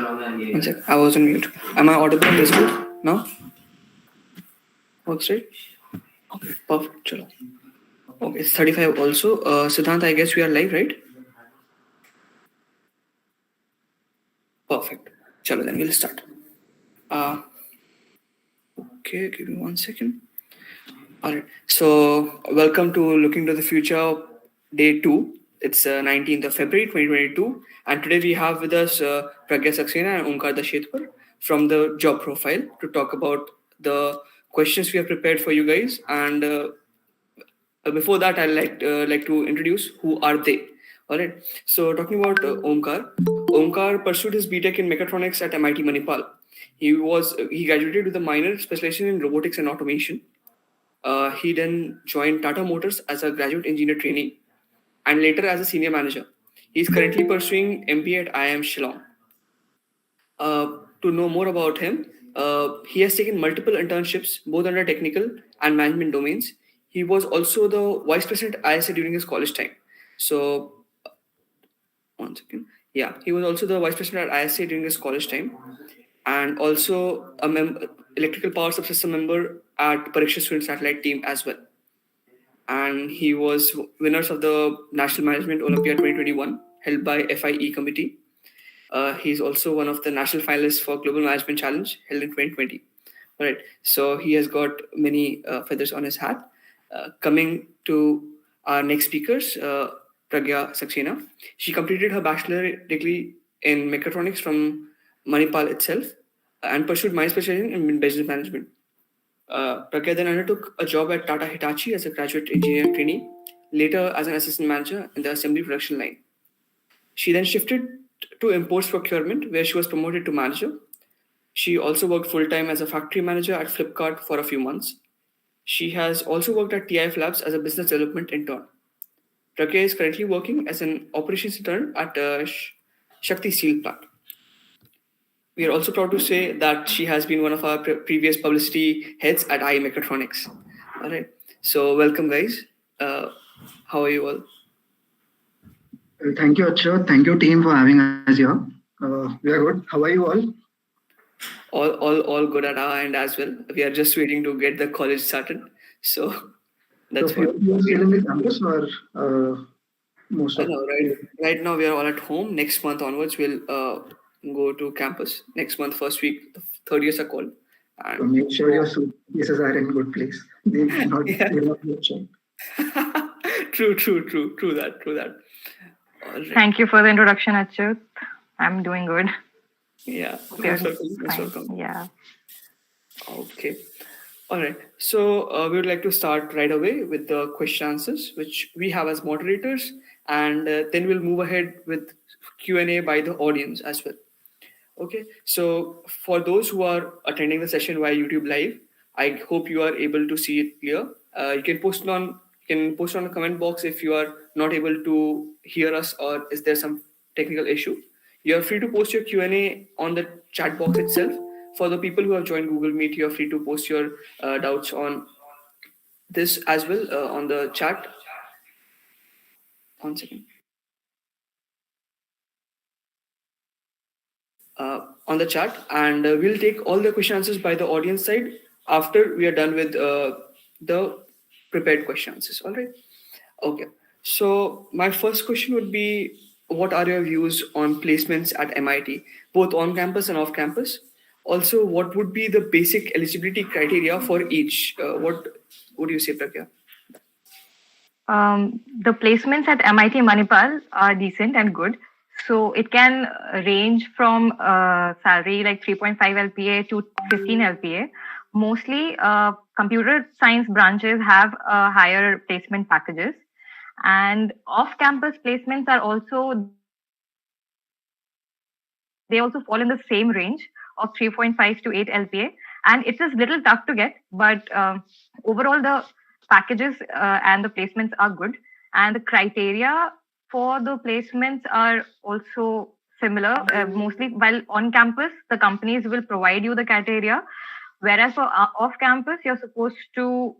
One sec, I was on mute. Am I audible and visible now? Works right? Okay, perfect. Chalo. Okay, it's 35 also. Siddhant, I guess we are live, right? Perfect. Chalo, then we'll start. Okay, give me 1 second. All right. So, welcome to Looking to the Future, Day 2. It's 19th of February 2022. And today we have with us Pragya Saxena and Omkar Dashetwar from the job profile to talk about the questions we have prepared for you guys. And before that, I'd like to introduce who are they. All right. So, talking about Omkar. Omkar pursued his B.Tech in Mechatronics at MIT Manipal. He graduated with a minor specialization in robotics and automation. He then joined Tata Motors as a graduate engineer trainee and later as a senior manager. He is currently pursuing MBA at IIM Shillong. To know more about him, he has taken multiple internships, both under technical and management domains. He was also the vice president at ISA during his college time. So, 1 second. Yeah, he was also the vice president at ISA during his college time, and also a electrical power subsystem member at Pariksha Student Satellite Team as well. And he was winners of the National Management Olympiad 2021 held by FIE committee. He's also one of the national finalists for Global Management Challenge held in 2020. All right, so he has got many feathers on his hat. Coming to our next speakers, Pragya Saxena. She completed her bachelor degree in mechatronics from Manipal itself. and pursued my specialization in business management. Pragya then undertook a job at Tata Hitachi as a graduate engineer trainee, later as an assistant manager in the assembly production line. She then shifted to imports procurement, where she was promoted to manager. She also worked full-time as a factory manager at Flipkart for a few months. She has also worked at TIF Labs as a business development intern. Pragya is currently working as an operations intern at Shakti Steel Plant. We are also proud to say that she has been one of our previous publicity heads at Mechatronics. All right. So welcome, guys. How are you all? Thank you, Achyut. Thank you, team, for having us here. We are good. How are you all? All good at our end as well. We are just waiting to get the college started. So that's so what. you are still in the campus or most of No, right now we are all at home. Next month onwards, we'll go to campus. Next month, first week, the third years are called. So make sure your suitcases are in good place. They will not get checked. True that. All right. Thank you for the introduction, Achyut. I'm doing good. Yeah. Most welcome. Yeah. Okay. All right. So we would like to start right away with the question answers, which we have as moderators, and then we'll move ahead with Q&A by the audience as well. Okay. So for those who are attending the session via YouTube Live, I hope you are able to see it clear. You can post on the comment box if you are not able to hear us or is there some technical issue. You are free to post your Q&A on the chat box itself. For the people who have joined Google Meet, you are free to post your doubts on this as well on the chat. 1 second. On the chat, and we'll take all the question answers by the audience side after we are done with the prepared question answers. All right. Okay. So my first question would be, what are your views on placements at MIT, both on campus and off campus? Also, what would be the basic eligibility criteria for each? What would you say, Pragya? The placements at MIT Manipal are decent and good. So it can range from salary like 3.5 LPA to 15 LPA. Mostly computer science branches have higher placement packages. And off-campus placements are also, they also fall in the same range of 3.5 to 8 LPA. And it's a little tough to get, but overall the packages and the placements are good. And the criteria for the placements are also similar. Mostly while on campus, the companies will provide you the criteria. Whereas for off campus, you're supposed to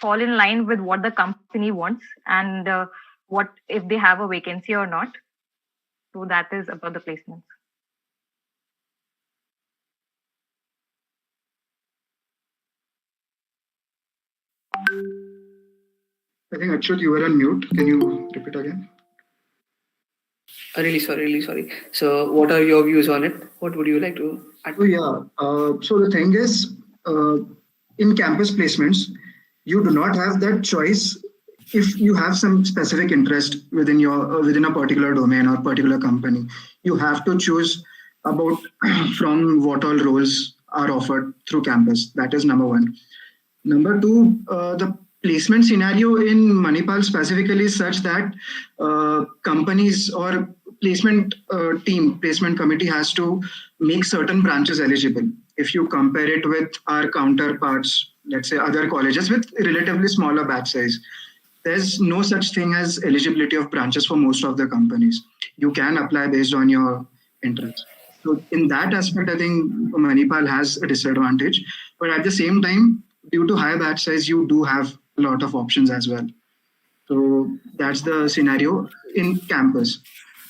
fall in line with what the company wants and what if they have a vacancy or not. So that is about the placements. I think Achyut, you were on mute. Can you repeat again? Really sorry. So what are your views on it? What would you like to add? Oh, yeah. So the thing is, in campus placements, you do not have that choice if you have some specific interest within a particular domain or particular company. You have to choose about from what all roles are offered through campus. That is number one. Number two, the placement scenario in Manipal specifically is such that companies or placement committee has to make certain branches eligible. If you compare it with our counterparts, let's say other colleges with relatively smaller batch size, there's no such thing as eligibility of branches for most of the companies. You can apply based on your interest. So in that aspect, I think Manipal has a disadvantage. But at the same time, due to high batch size, you do have a lot of options as well. So that's the scenario in campus.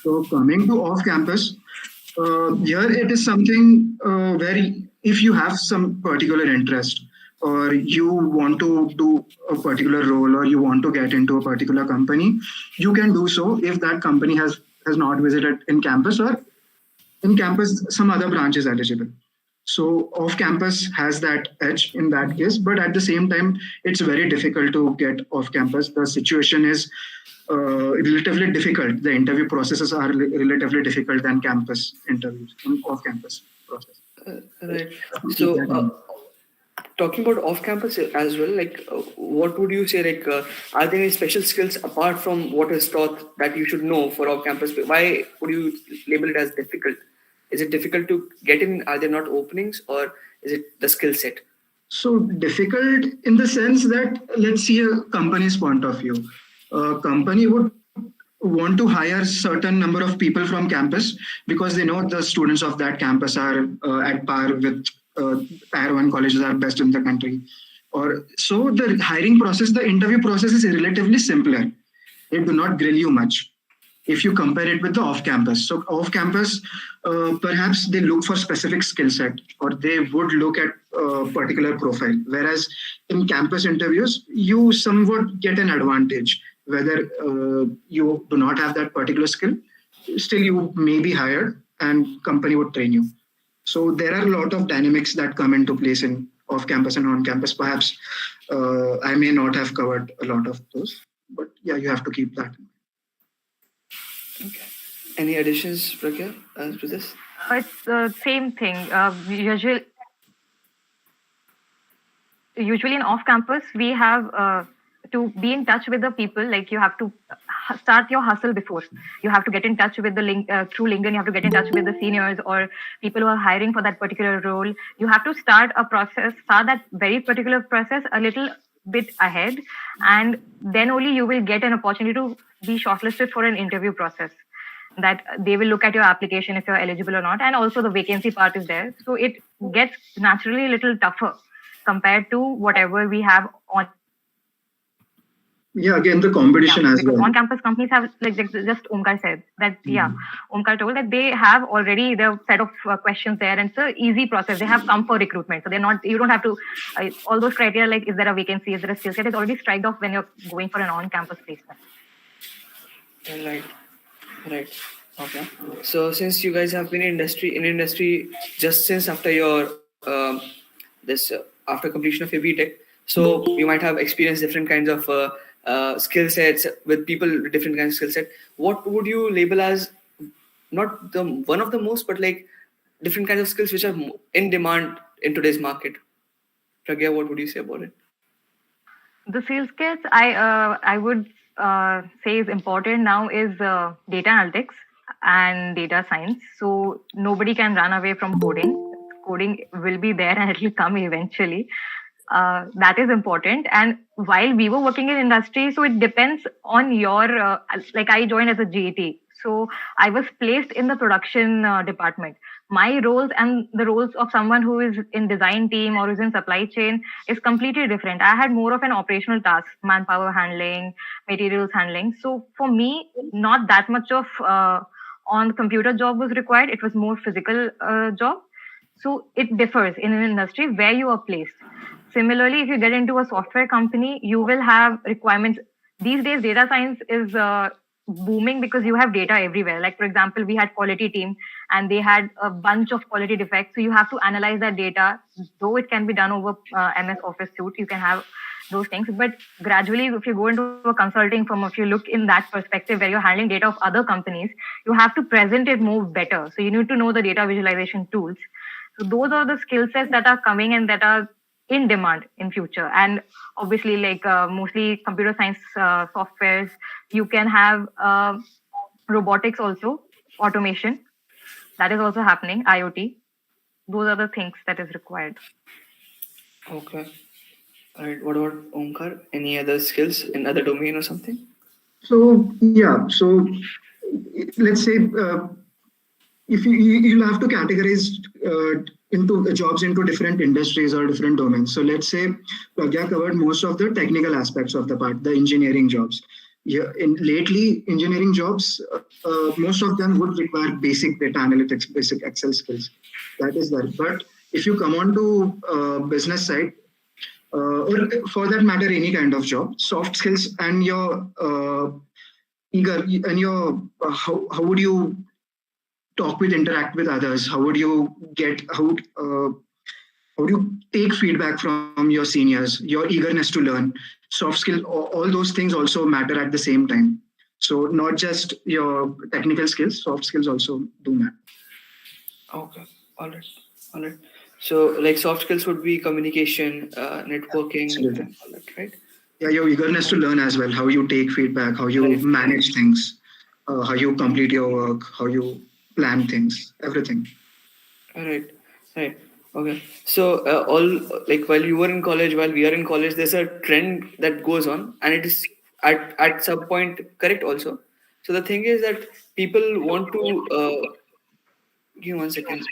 So coming to off campus, here it is something where if you have some particular interest or you want to do a particular role or you want to get into a particular company, you can do so if that company has not visited in campus or in campus some other branch is eligible. So off-campus has that edge in that case, but at the same time, it's very difficult to get off-campus. The situation is relatively difficult. The interview processes are relatively difficult than campus interviews, off-campus. process. Right. So, talking about off-campus as well, like, what would you say? Like, are there any special skills apart from what is taught that you should know for off-campus? Why would you label it as difficult? Is it difficult to get in? Are there not openings, or is it the skill set? So difficult in the sense that, let's see a company's point of view. A company would want to hire certain number of people from campus because they know the students of that campus are at par with tier 1 colleges are best in the country. Or so the hiring process, the interview process is relatively simpler. They do not grill you much if you compare it with the off-campus. So off-campus, perhaps they look for specific skill set, or they would look at a particular profile. Whereas in campus interviews, you somewhat get an advantage. Whether you do not have that particular skill, still you may be hired and company would train you. So there are a lot of dynamics that come into place in off-campus and on-campus. Perhaps I may not have covered a lot of those, but yeah, you have to keep that in mind. Okay. Any additions, Pragya, to this? It's the same thing. Usually in off-campus, we have to be in touch with the people. Like, you have to start your hustle before. You have to get in touch with the through LinkedIn. You have to get in touch with the seniors or people who are hiring for that particular role. You have to start that very particular process a little bit ahead, and then only you will get an opportunity to be shortlisted for an interview process. That they will look at your application if you're eligible or not, and also the vacancy part is there. So it gets naturally a little tougher compared to whatever we have on. Yeah, again, the competition as well. On-campus companies have, like just Omkar said, that, Omkar told that they have already the set of questions there, and it's an easy process. They have come for recruitment. So you don't have to, all those criteria, like, is there a vacancy, is there a skill set, is already striked off when you're going for an on-campus placement. Right. Okay. So since you guys have been in industry just since after your after completion of your B.Tech, so you might have experienced different kinds of skill sets with people with different kinds of skill set. What would you label as not the one of the most, but like different kinds of skills which are in demand in today's market? Pragya, what would you say about it? The skill sets I would say is important now is data analytics and data science. So nobody can run away from coding. Coding will be there and it will come eventually. That is important. And while we were working in industry, so it depends on your, like I joined as a GAT. So I was placed in the production department. My roles and the roles of someone who is in design team or is in supply chain is completely different. I had more of an operational task, manpower handling, materials handling. So for me, not that much of on computer job was required. It was more physical job. So it differs in an industry where you are placed. Similarly, if you get into a software company, you will have requirements. These days, data science is booming because you have data everywhere. Like, for example, we had quality team and they had a bunch of quality defects. So you have to analyze that data. Though it can be done over MS Office suite, you can have those things. But gradually, if you go into a consulting firm, if you look in that perspective where you're handling data of other companies, you have to present it more better. So you need to know the data visualization tools. So those are the skill sets that are coming and that are in demand in future. And obviously, like mostly computer science softwares, you can have robotics also, automation. That is also happening, IoT. Those are the things that is required. Okay. All right. What about Omkar? Any other skills in other domain or something? So, yeah. So let's say if you'll have to categorize into jobs into different industries or different domains. So let's say Pragya covered most of the technical aspects of the part, the engineering jobs. Yeah, lately, engineering jobs, most of them would require basic data analytics, basic Excel skills. That is there. But if you come on to business side, or for that matter, any kind of job, soft skills and your how would you interact with others? How would you take feedback from your seniors? Your eagerness to learn, soft skills, all those things also matter at the same time. So not just your technical skills, soft skills also do matter. Okay. All right. All right. So, like soft skills would be communication, networking, Absolutely. and all that, right? Yeah, your eagerness to learn as well, how you take feedback, how you Right. manage things, how you complete your work, how you plan things, everything. Right. Right. Okay. So, all like while you were in college, while we are in college, there's a trend that goes on, and it is at some point correct also. So the thing is that people want to give me 1 second.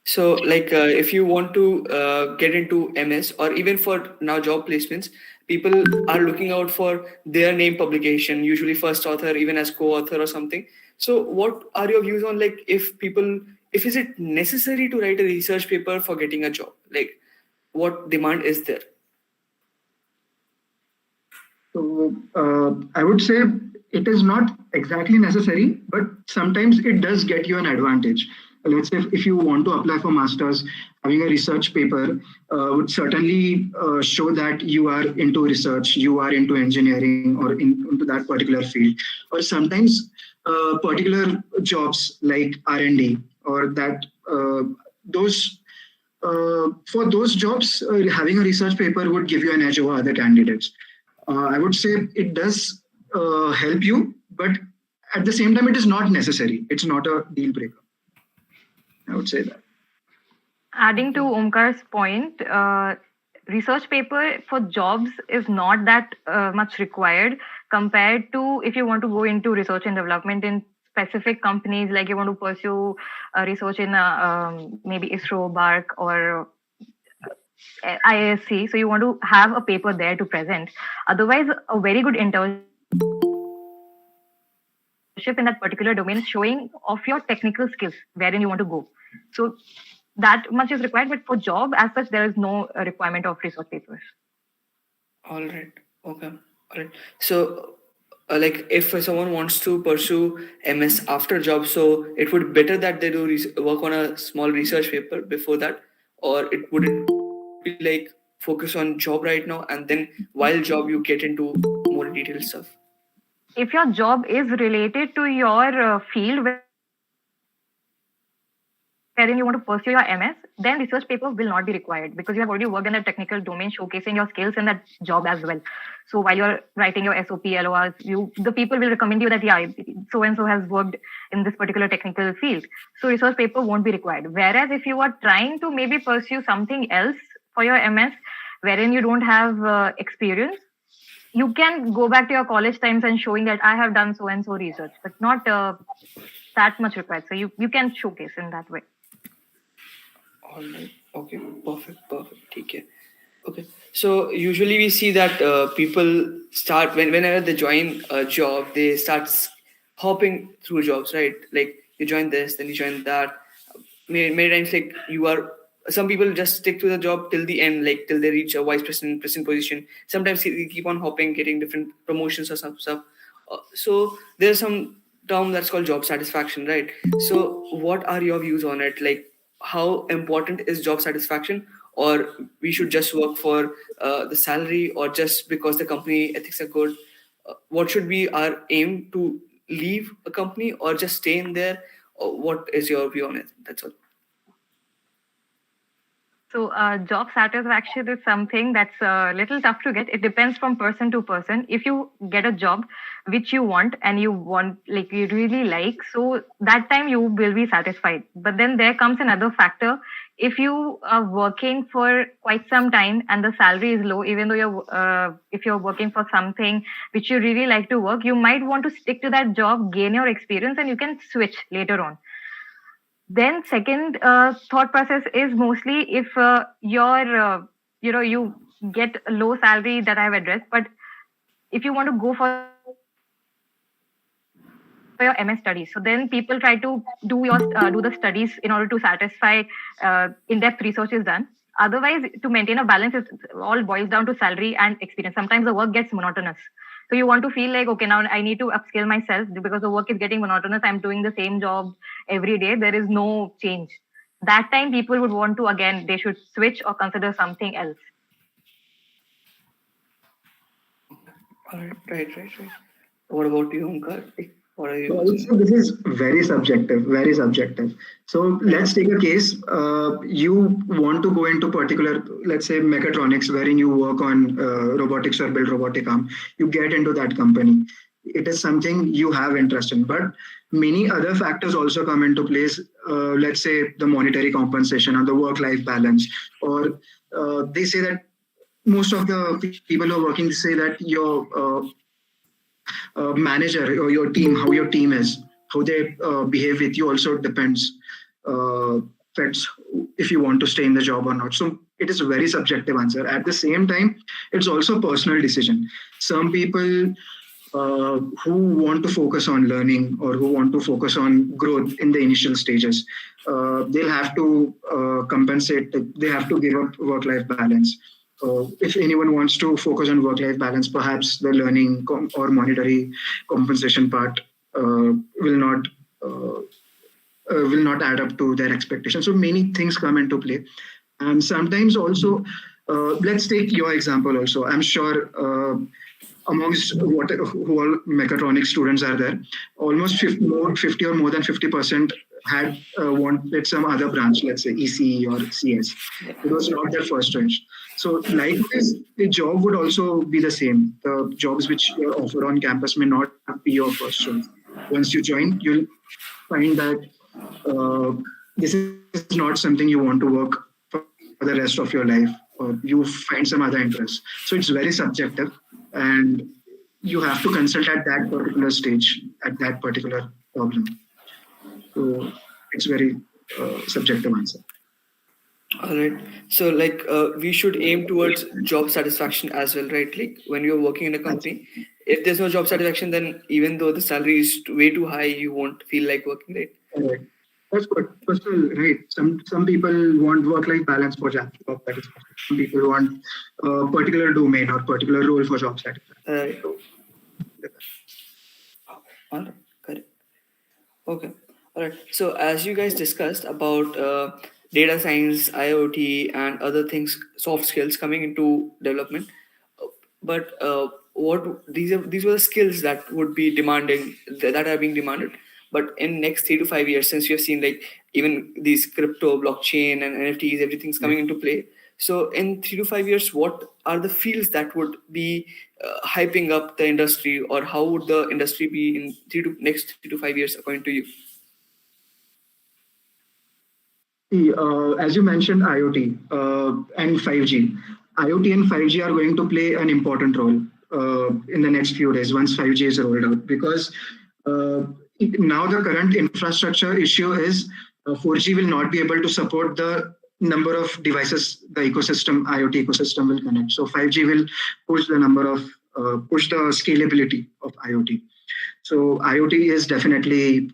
So, like, if you want to get into MS or even for now job placements, people are looking out for their name publication, usually first author, even as co-author or something. So, what are your views on like if is it necessary to write a research paper for getting a job? Like, what demand is there? So I would say it is not exactly necessary, but sometimes it does get you an advantage. Let's say if you want to apply for masters, having a research paper would certainly show that you are into research, you are into engineering or into that particular field. Or sometimes particular jobs like R&D or that those for those jobs, having a research paper would give you an edge over other candidates. I would say it does help you, but at the same time, it is not necessary. It's not a deal breaker. I would say that. Adding to Omkar's point, research paper for jobs is not that much required compared to if you want to go into research and development in specific companies, like you want to pursue research in maybe ISRO, BARC, or IASC. So you want to have a paper there to present. Otherwise, a very good internship in that particular domain is showing of your technical skills wherein you want to go. So that much is required, but for job as such, there is no requirement of research papers. All right. Okay. All right. So, like, if someone wants to pursue MS after job, so it would be better that they do work on a small research paper before that, or it would it be like focus on job right now, and then while job you get into more detailed stuff. If your job is related to your field wherein you want to pursue your MS, then research paper will not be required because you have already worked in a technical domain, showcasing your skills in that job as well. So while you're writing your SOP, LORs, the people will recommend you that so and so has worked in this particular technical field. So research paper won't be required. Whereas if you are trying to maybe pursue something else for your MS, wherein you don't have experience, you can go back to your college times and showing that I have done so and so research, but not that much required. So you can showcase in that way. All right. Okay. Perfect. Perfect. Okay. Okay. So usually we see that people start whenever they join a job, they start hopping through jobs, right? Like you join this, then you join that. Many times, like you are. Some people just stick to the job till the end, like till they reach a vice president position. Sometimes they keep on hopping, getting different promotions or some stuff. So there's some term that's called job satisfaction, right? So what are your views on it? Like how important is job satisfaction, or we should just work for the salary, or just because the company ethics are good? What should be our aim to leave a company or just stay in there? What is your view on it? That's all. So, job satisfaction is something that's a little tough to get. It depends from person to person. If you get a job which you want and you want, like you really like, so that time you will be satisfied. But then there comes another factor. If you are working for quite some time and the salary is low, even though if you're working for something which you really like to work, you might want to stick to that job, gain your experience, and you can switch later on. Then second thought process is mostly if you get a low salary that I've addressed, but if you want to go for your MS studies, so then people try to do the studies in order to satisfy in-depth research is done. Otherwise, to maintain a balance, it all boils down to salary and experience. Sometimes the work gets monotonous. So you want to feel like, okay, now I need to upskill myself because the work is getting monotonous. I'm doing the same job every day. There is no change. That time people would want to, again, they should switch or consider something else. All right, right. What about you, Omkar? Like, what are you I would say thinking? this is very subjective, very subjective. So let's take a case. You want to go into particular, let's say mechatronics, wherein you work on robotics or build robotic arm. You get into that company. It is something you have interest in, but many other factors also come into place. Let's say the monetary compensation or the work-life balance, or they say that most of the people who are working say that your manager or your team, how your team is, how they behave with you also depends, affects if you want to stay in the job or not. So it is a very subjective answer. At the same time, it's also a personal decision. Some people who want to focus on learning or who want to focus on growth in the initial stages, they'll have to compensate, they have to give up work-life balance. If anyone wants to focus on work-life balance, perhaps the learning or monetary compensation part uh, will not add up to their expectations. So many things come into play, and sometimes also, let's take your example. Also, I'm sure. Amongst what who all mechatronics students are there, almost 50 or more than 50% had wanted some other branch, let's say ECE or CS. It was not their first choice. So likewise, the job would also be the same. The jobs which are offered on campus may not be your first choice. Once you join, you'll find that uh, this is not something you want to work for the rest of your life, or you find some other interest. So it's very subjective, and you have to consult at that particular stage, at that particular problem. So it's very subjective answer. All right. So, like, we should aim towards job satisfaction as well, right? Like, when you're working in a That's company, if there's no job satisfaction, then even though the salary is way too high, you won't feel like working, right? correct. That's good. Personal, right? Some people want work-life balance for job satisfaction. Some people want a particular domain or particular role for job satisfaction. Right. So All right. Correct. Okay. All right. So, as you guys discussed about data science, IoT, and other things, soft skills coming into development, but what these were the skills that would be demanding that are being demanded. But in next 3 to 5 years, since you have seen like even these crypto, blockchain, and NFTs, everything's coming into play. So, in 3 to 5 years, what are the fields that would be hyping up the industry, or how would the industry be in next 3 to 5 years, according to you? see, as you mentioned, IoT and 5G. IoT and 5G are going to play an important role in the next few days once 5G is rolled out, because uh, now the current infrastructure issue is 4G will not be able to support the number of devices the ecosystem, IoT ecosystem will connect. So 5G will push the number of push the scalability of IoT. So IoT is definitely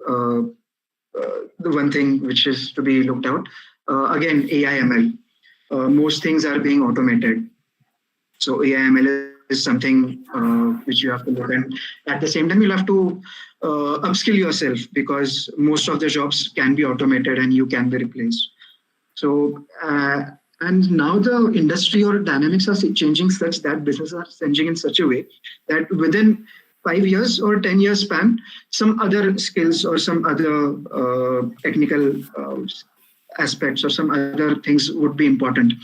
the one thing which is to be looked out. Again, AI ML. Most things are being automated. So AI ML is something which you have to look, and at the same time, you'll have to upskill yourself, because most of the jobs can be automated and you can be replaced. So, and now the industry or dynamics are changing such that businesses are changing in such a way that within 5 years or 10 years span, some other skills or some other technical aspects or some other things would be important.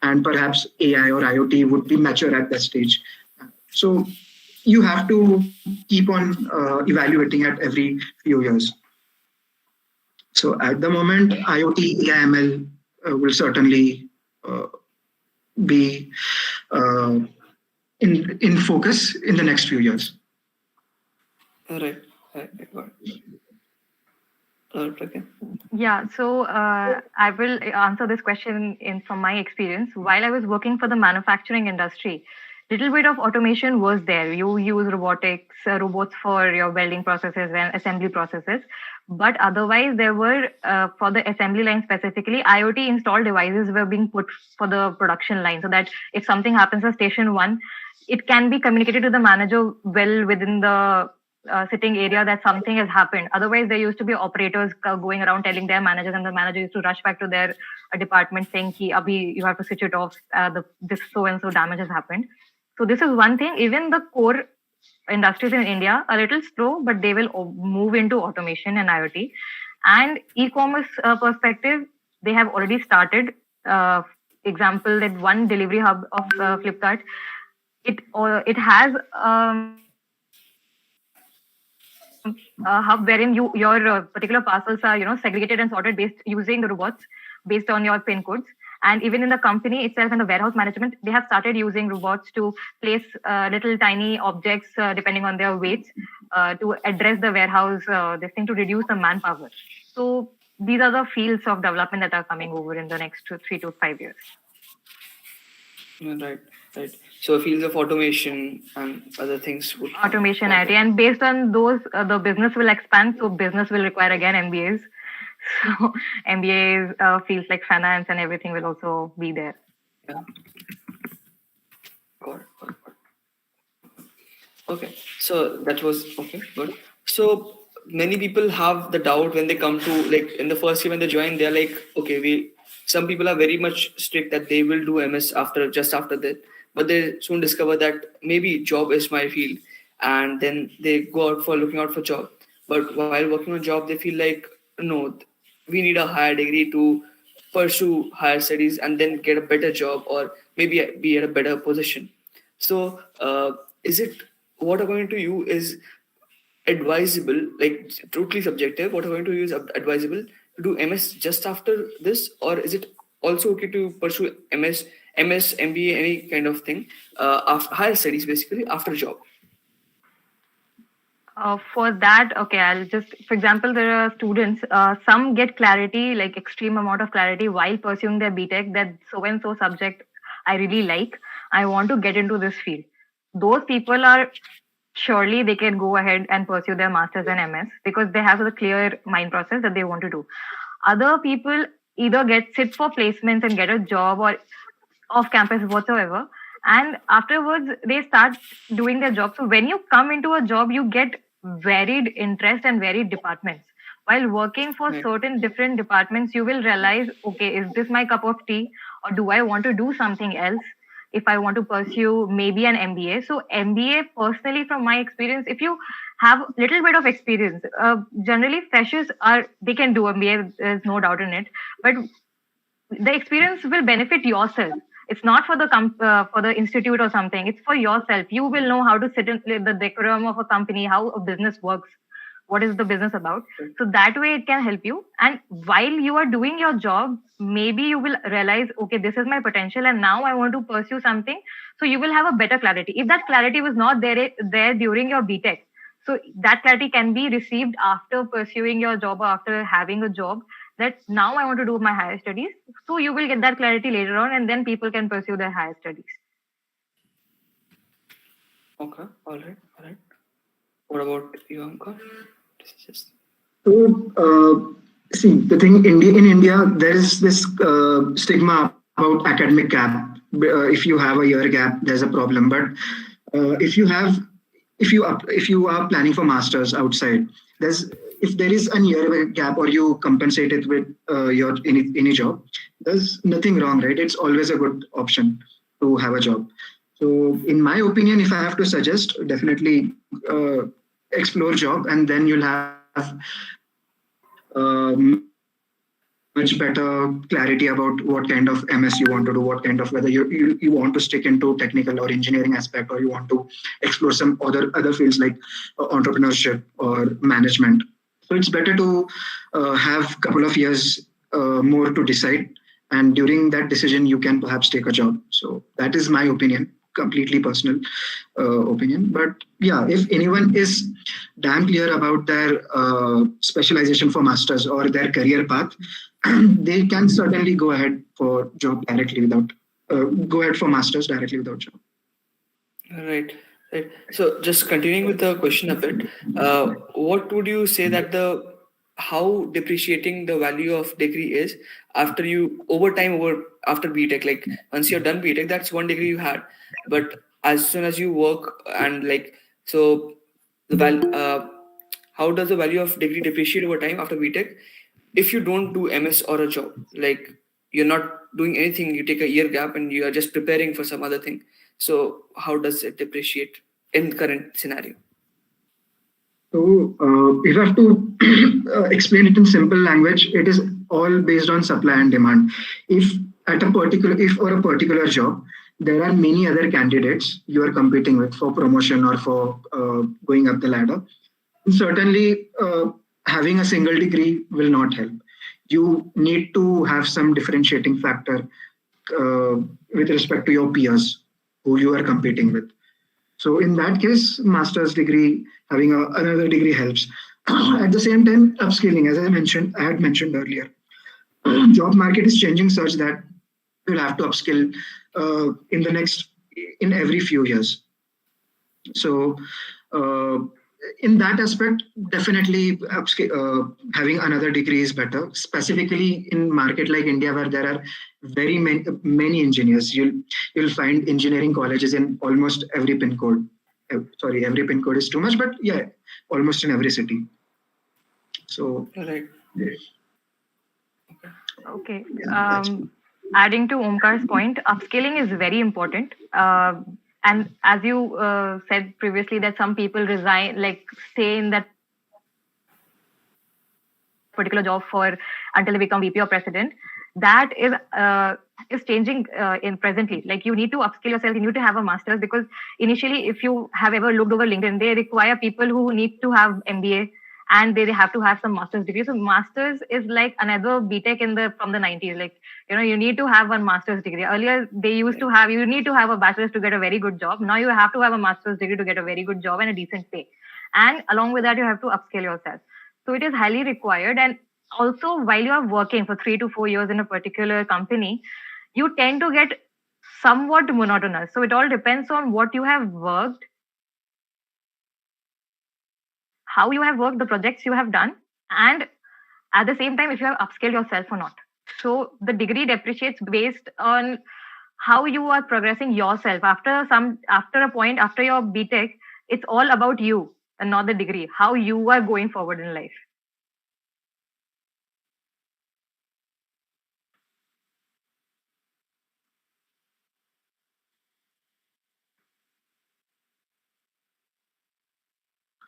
And perhaps AI or IoT would be mature at that stage. So you have to keep on evaluating at every few years. So at the moment, IoT, AIML will certainly uh, be uh, in focus in the next few years. All right. Got it. Pragya. Yeah, so I will answer this question in from my experience. While I was working for the manufacturing industry, little bit of automation was there. You use robotics, robots for your welding processes and assembly processes. But otherwise, there were for the assembly line specifically, IoT installed devices were being put for the production line, so that if something happens at station one, it can be communicated to the manager well within the sitting area that something has happened. Otherwise, there used to be operators going around telling their managers, and the manager used to rush back to their department saying, "Ki, abhi you have to switch it off. This so and so damage has happened." So this is one thing. Even the core industries in India a little slow, but they will move into automation and IoT. And e-commerce perspective, they have already started. Example, that one delivery hub of Flipkart, it has a hub wherein your particular parcels are segregated and sorted based using the robots based on your pin codes. And even in the company itself and the warehouse management, they have started using robots to place little tiny objects depending on their weights to address the warehouse, this thing to reduce the manpower. So these are the fields of development that are coming over in the next 3 to 5 years. Right. So fields of automation and other things would automation IT, and based on those, the business will expand. So business will require again MBAs. So MBAs fields like finance and everything will also be there. Yeah. Got it. Okay, so that was okay. Good. So many people have the doubt when they come to, like, in the first year when they join, they're like, okay, some people are very much strict that they will do MS just after that, but they soon discover that maybe job is my field, and then they go out for looking out for job. But while working on job, they feel like, no, we need a higher degree to pursue higher studies and then get a better job, or maybe be at a better position. So is it, what according to you is advisable, like totally subjective, what according to you is advisable to do MS just after this, or is it also okay to pursue MS, MBA, any kind of thing after higher studies, basically after job? For that, okay, I'll just, for example, there are students, some get clarity, like extreme amount of clarity while pursuing their B.Tech, that so and so subject I really like, I want to get into this field. Those people are, surely they can go ahead and pursue their masters and MS because they have a clear mind process that they want to do. Other people either sit for placements and get a job or off campus whatsoever, and afterwards they start doing their job. So when you come into a job, you get varied interest and varied departments. While working for certain different departments, you will realize, okay, is this my cup of tea, or do I want to do something else if I want to pursue maybe an MBA? So MBA, personally, from my experience, if you have a little bit of experience, generally freshers they can do MBA, there's no doubt in it, but the experience will benefit yourself. It's not for the institute or something. It's for yourself. You will know how to sit in the decorum of a company, how a business works, what is the business about. So that way it can help you. And while you are doing your job, maybe you will realize, okay, this is my potential and now I want to pursue something. So you will have a better clarity. If that clarity was not there during your B.Tech, so that clarity can be received after pursuing your job or after having a job, that now I want to do my higher studies. So you will get that clarity later on, and then people can pursue their higher studies. Okay, all right. What about you, Omkar? So, see, the thing in India, there is this stigma about academic gap. If you have a year gap, there's a problem. But if you are planning for masters outside, if there is a year gap or you compensate it with your any job, there's nothing wrong, right? It's always a good option to have a job. So in my opinion, if I have to suggest, definitely explore job, and then you'll have much better clarity about what kind of MS you want to do, what kind of, whether you want to stick into technical or engineering aspect, or you want to explore some other fields like entrepreneurship or management. So it's better to have a couple of years more to decide, and during that decision you can perhaps take a job. So that is my opinion, completely personal opinion. But yeah, if anyone is damn clear about their specialization for masters or their career path, they can certainly go ahead for job directly without go ahead for masters directly without job. Right. So just continuing with the question a bit, what would you say that how depreciating the value of degree is after after B.Tech? Like once you're done B.Tech, that's one degree you had, but as soon as you work and so the how does the value of degree depreciate over time after B.Tech if you don't do MS or a job? Like you're not doing anything, you take a year gap and you are just preparing for some other thing. So how does it depreciate in the current scenario? So, if I have to explain it in simple language, it is all based on supply and demand. If if for a particular job, there are many other candidates you are competing with for promotion or for going up the ladder, certainly having a single degree will not help. You need to have some differentiating factor uh, with respect to your peers who you are competing with. So in that case, master's degree, having another degree helps. At the same time, upskilling, as I had mentioned earlier, job market is changing such that you'll have to upskill in every few years. So uh, in that aspect, definitely having another degree is better, specifically in market like India, where there are many engineers. You'll find engineering colleges in almost every pin code. Sorry, every pin code is too much, but yeah, almost in every city. So Right. Okay. Adding to Omkar's point, upskilling is very important. And as you said previously, that some people resign, like stay in that particular job for until they become VP or president. That is changing in presently. Like you need to upskill yourself. You need to have a master's, because initially, if you have ever looked over LinkedIn, they require people who need to have MBA and they have to have some master's degree. So masters is like another B.Tech from the 90s. Like, you need to have one master's degree. Earlier they used to have, you need to have a bachelor's to get a very good job. Now you have to have a master's degree to get a very good job and a decent pay. And along with that, you have to upskill yourself. So it is highly required. And also, while you are working for 3 to 4 years in a particular company, you tend to get somewhat monotonous. So it all depends on what you have worked, how you have worked, the projects you have done, and at the same time, if you have upskilled yourself or not. So the degree depreciates based on how you are progressing yourself. After a point, after your B.Tech, it's all about you and not the degree, how you are going forward in life.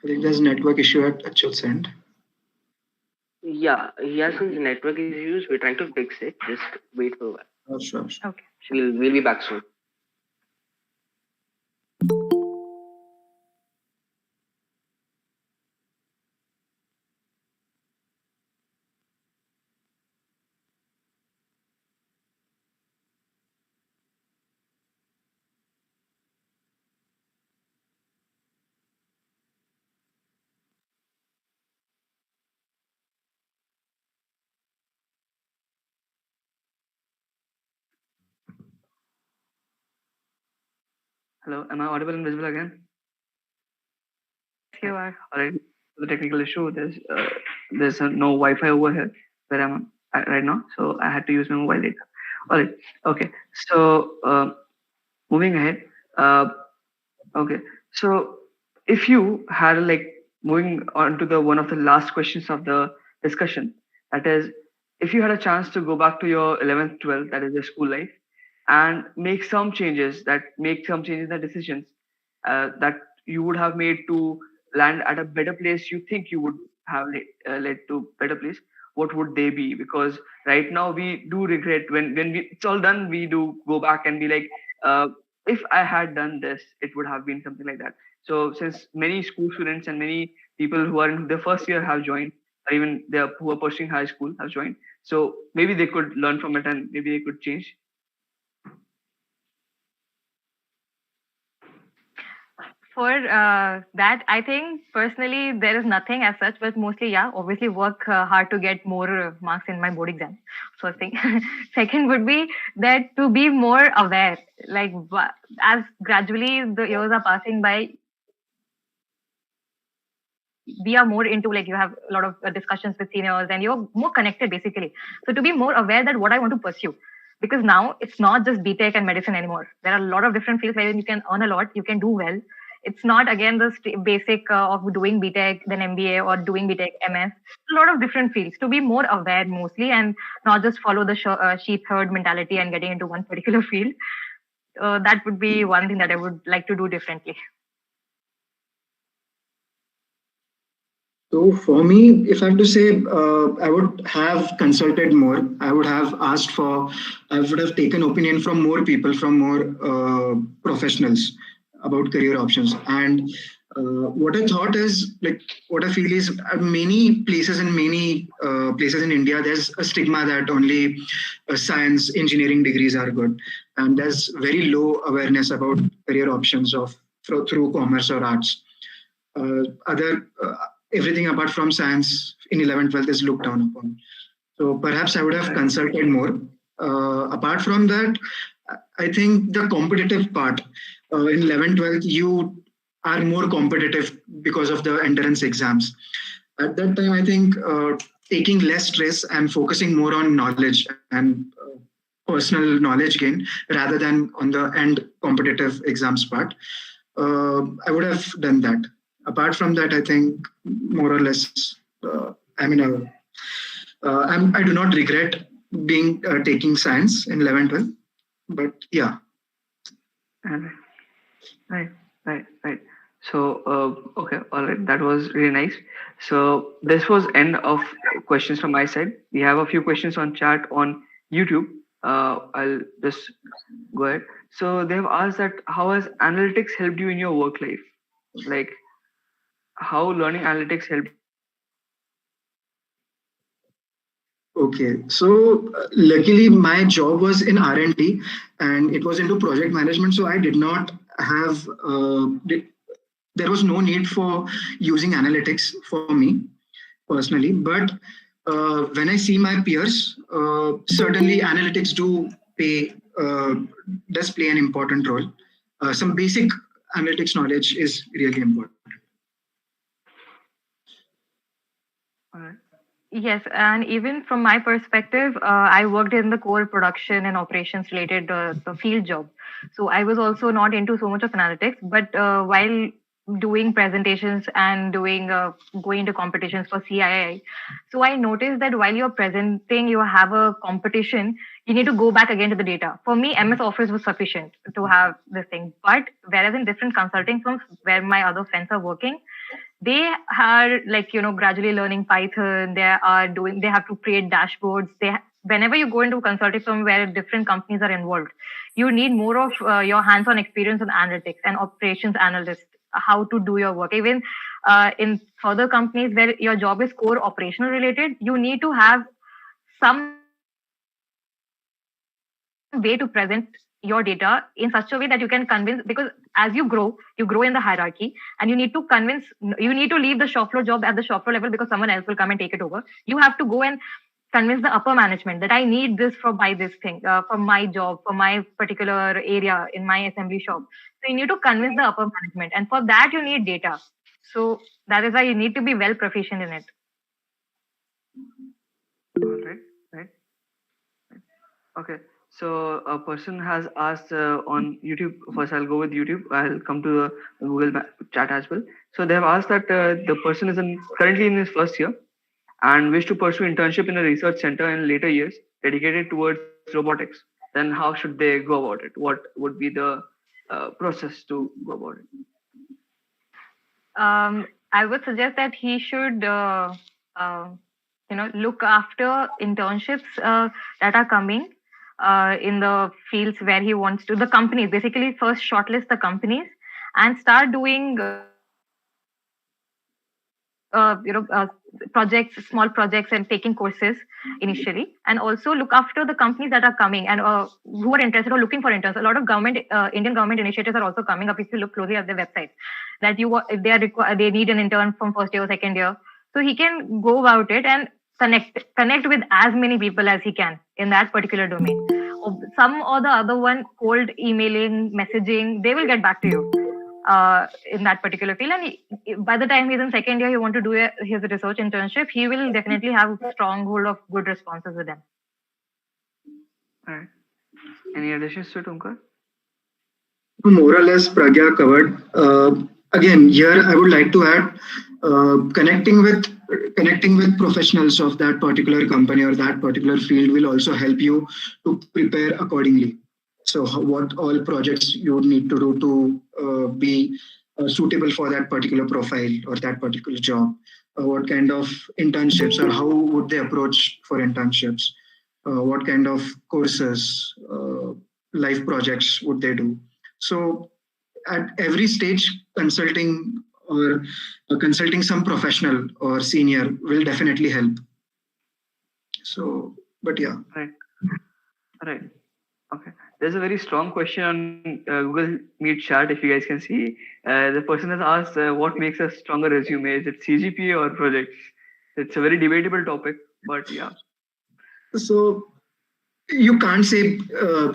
I think there's a network issue at Achyut's end. Yeah, he has some network issues. We're trying to fix it. Just wait for a while. Sure. Okay. We'll be back soon. Hello, am I audible and visible again? You are. All right. The technical issue. There's no Wi-Fi over here where I'm right now, so I had to use my mobile data. All right. Okay. So moving ahead. Okay. So if you had moving on to the one of the last questions of the discussion, that is, if you had a chance to go back to your 11th, 12th, that is your school life, and make some changes in the decisions that you would have made to land at a better place, you think you would have led to better place, what would they be? Because right now we do regret when it's all done, we do go back and be like, if I had done this, it would have been something like that. So since many school students and many people who are in their first year have joined, or even who are pursuing high school have joined, so maybe they could learn from it and maybe they could change. For that, I think personally there is nothing as such, but mostly, yeah, obviously work hard to get more marks in my board exam. First thing. Second would be that to be more aware, like as gradually the years are passing by, we are more into, like, you have a lot of discussions with seniors and you're more connected basically. So to be more aware that what I want to pursue, because now it's not just B.Tech and medicine anymore. There are a lot of different fields where you can earn a lot, you can do well. It's not again the basic of doing B.Tech, then MBA, or doing B.Tech, MS. A lot of different fields. To be more aware mostly and not just follow the sheep herd mentality and getting into one particular field. that would be one thing that I would like to do differently. So for me, if I have to say, I would have consulted more. I would have asked for, I would have taken opinion from more people, from more professionals about career options. And what I thought is, like, what I feel is many places in India, there's a stigma that only science, engineering degrees are good. And there's very low awareness about career options through commerce or arts. Other everything apart from science in 11th 12th is looked down upon, so perhaps I would have consulted more. Apart from that, I think the competitive part, in 11th 12th you are more competitive because of the entrance exams. At that time, I think taking less stress and focusing more on knowledge and personal knowledge gain rather than on the end competitive exams part, I would have done that. Apart from that, I think more or less, I do not regret taking science in 11th 12th, but yeah. Right. So, okay, all right, that was really nice. So this was end of questions from my side. We have a few questions on chat on YouTube. I'll just go ahead. So they have asked that how has analytics helped you in your work life? Like, how learning analytics helped? Okay, so luckily my job was in R&D and it was into project management, so I did not have there was no need for using analytics for me personally. But when I see my peers, certainly analytics does play an important role. Some basic analytics knowledge is really important. All right. Yes, and even from my perspective, I worked in the core production and operations related the field job. So I was also not into so much of analytics, but while doing presentations and doing going to competitions for CII, so I noticed that while you're presenting, you have a competition, you need to go back again to the data. For me, MS Office was sufficient to have this thing. But whereas in different consulting firms where my other friends are working, they are gradually learning Python. They have to create dashboards. Whenever you go into a consulting firm where different companies are involved, you need more of your hands-on experience on analytics and operations analyst, how to do your work. Even in further companies where your job is core operational related, you need to have some way to present your data in such a way that you can convince, because as you grow in the hierarchy, and you need to leave the shop floor job at the shop floor level because someone else will come and take it over. You have to go and convince the upper management that I need this for my job, for my particular area in my assembly shop. So you need to convince the upper management, and for that you need data. So that is why you need to be well proficient in it. All right. Okay. So a person has asked on YouTube. First, I'll go with YouTube. I'll come to the Google chat as well. So they have asked that the person is currently in his first year and wish to pursue internship in a research center in later years dedicated towards robotics. Then how should they go about it? What would be the process to go about it? I would suggest that he should look after internships that are coming in the fields where he wants to. The companies, basically first shortlist the companies and start doing small projects and taking courses initially, and also look after the companies that are coming and who are interested or looking for interns. A lot of Indian government initiatives are also coming up if you look closely at their websites, that if they need an intern from first year or second year. So he can go about it and connect with as many people as he can in that particular domain. Some or the other one, cold emailing, messaging, they will get back to you in that particular field. And by the time he's in second year, he want to do his research internship, he will definitely have a strong hold of good responses with them. All right. Any additions to it, Omkar? More or less, Pragya covered. Again, here I would like to add, connecting with professionals of that particular company or that particular field will also help you to prepare accordingly. So what all projects you would need to do to be suitable for that particular profile or that particular job. What kind of internships or how would they approach for internships? What kind of courses, life projects would they do? So at every stage, consulting some professional or senior will definitely help. So, but yeah. Right. Right. Okay. There's a very strong question on Google Meet chat. If you guys can see, the person has asked, "What makes a stronger resume? Is it CGPA or projects?" It's a very debatable topic, but yeah. So you can't say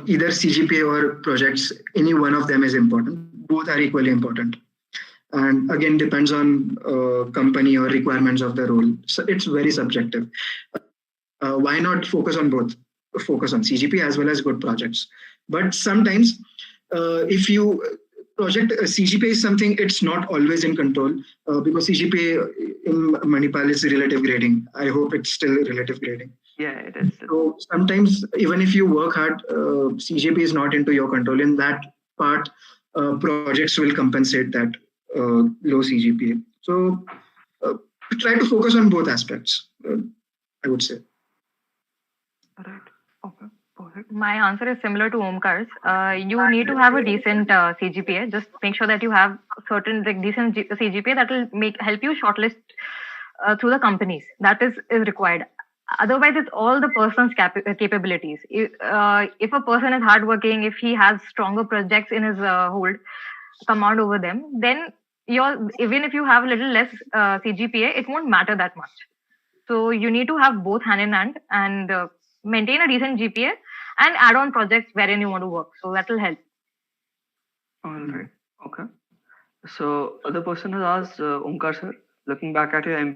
either CGPA or projects. Any one of them is important. Both are equally important, and again depends on company or requirements of the role. So it's very subjective. Why not focus on both? Focus on CGPA as well as good projects. But sometimes, if you project CGPA is something, it's not always in control because CGPA in Manipal is relative grading. I hope it's still relative grading. Yeah, it is. So sometimes, even if you work hard, CGPA is not into your control. In that part, projects will compensate that low CGPA. So try to focus on both aspects, I would say. Right. Okay. Perfect. My answer is similar to Omkar's. You need to have a decent CGPA. Just make sure that you have certain decent CGPA that will help you shortlist through the companies. That is required. Otherwise, it's all the person's capabilities. If a person is hardworking, if he has stronger projects in his command over them, then even if you have a little less CGPA, it won't matter that much. So you need to have both hand in hand and maintain a decent GPA and add on projects wherein you want to work. So that will help. All right. Okay. So other person has asked, Omkar sir, looking back at your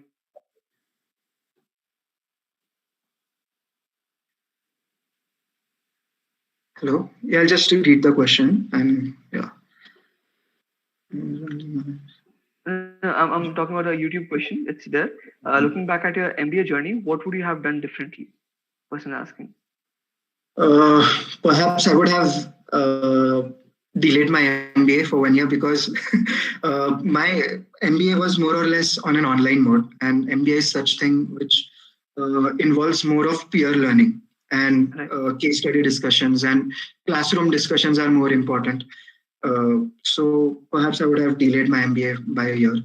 Hello. Yeah, I'll just read the question and yeah. I'm talking about a YouTube question. It's there. Looking back at your MBA journey, what would you have done differently? Person asking. Perhaps I would have delayed my MBA for 1 year because my MBA was more or less on an online mode, and MBA is such thing which involves more of peer learning and case study discussions, and classroom discussions are more important. So perhaps I would have delayed my MBA by a year.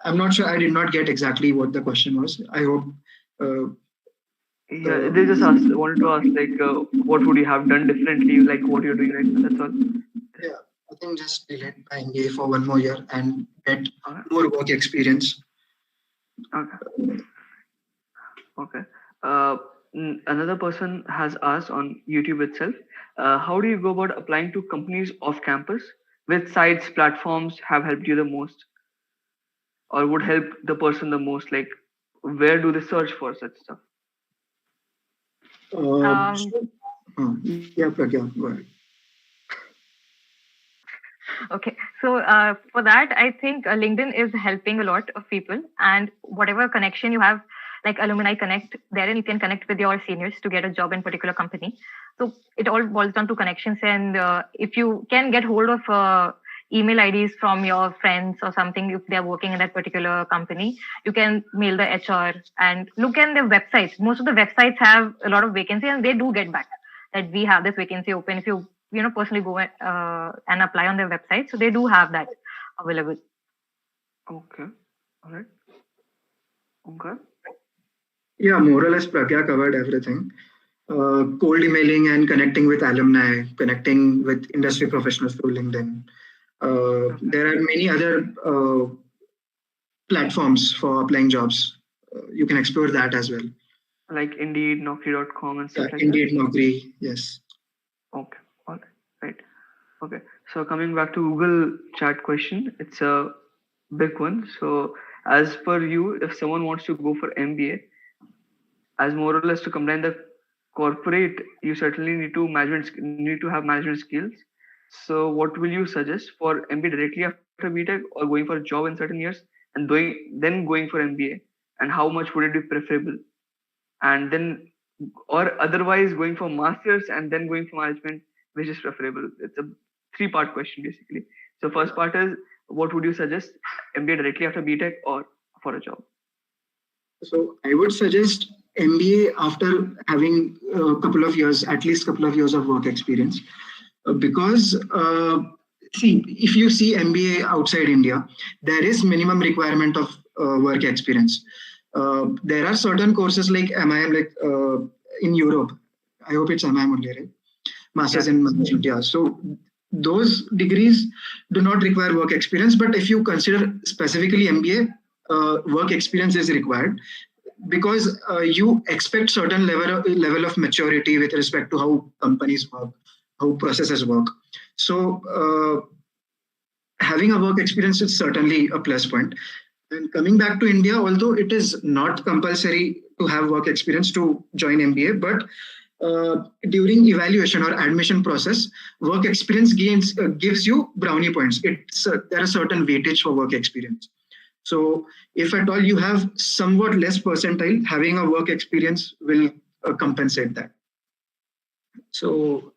I'm not sure. I did not get exactly what the question was. I hope. Yeah, they just wanted to ask what would you have done differently, like what you're doing right now. That's all. Yeah, I think just delay my MBA for 1 more year and get more work experience. Okay. Okay. Another person has asked on YouTube itself, how do you go about applying to companies off campus? Which sites, platforms have helped you the most, or would help the person the most? Like, where do they search for such stuff? Yeah, Pragya, go ahead. Okay, so for that, I think LinkedIn is helping a lot of people, and whatever connection you have, like Alumni Connect, therein you can connect with your seniors to get a job in particular company. So it all boils down to connections, and if you can get hold of email IDs from your friends or something, if they're working in that particular company, you can mail the HR and look at their websites. Most of the websites have a lot of vacancy, and they do get back that we have this vacancy open. If you personally go and apply on their website, so they do have that available. Okay. All right. Okay. Yeah, more or less Pragya covered everything. Cold emailing and connecting with alumni, connecting with industry professionals through LinkedIn. There are many other platforms for applying jobs. You can explore that as well. Like Indeed, Naukri.com and stuff like Indeed, that? Naukri, yes. Okay. All right. Right. Okay. So coming back to Google chat question, it's a big one. So as per you, if someone wants to go for MBA, as more or less to combine the corporate, you certainly need to have management skills. So what will you suggest for MBA directly after B.Tech, or going for a job in certain years and then going for MBA? And how much would it be preferable? And then or otherwise going for masters and then going for management, which is preferable? It's a 3-part question basically. So first part is, what would you suggest, MBA directly after B.Tech or for a job? So I would suggest MBA after having at least couple of years of work experience, because see, if you see MBA outside India, there is minimum requirement of work experience. There are certain courses like MIM, in Europe. I hope it's MIM only, right? Masters in Management. Yeah. So those degrees do not require work experience, but if you consider specifically MBA, work experience is required, because you expect certain level of maturity with respect to how companies work, how processes work. So having a work experience is certainly a plus point. And coming back to India, although it is not compulsory to have work experience to join MBA, but during evaluation or admission process, work experience gives you brownie points. There are certain weightage for work experience. So if at all you have somewhat less percentile, having a work experience will compensate that. So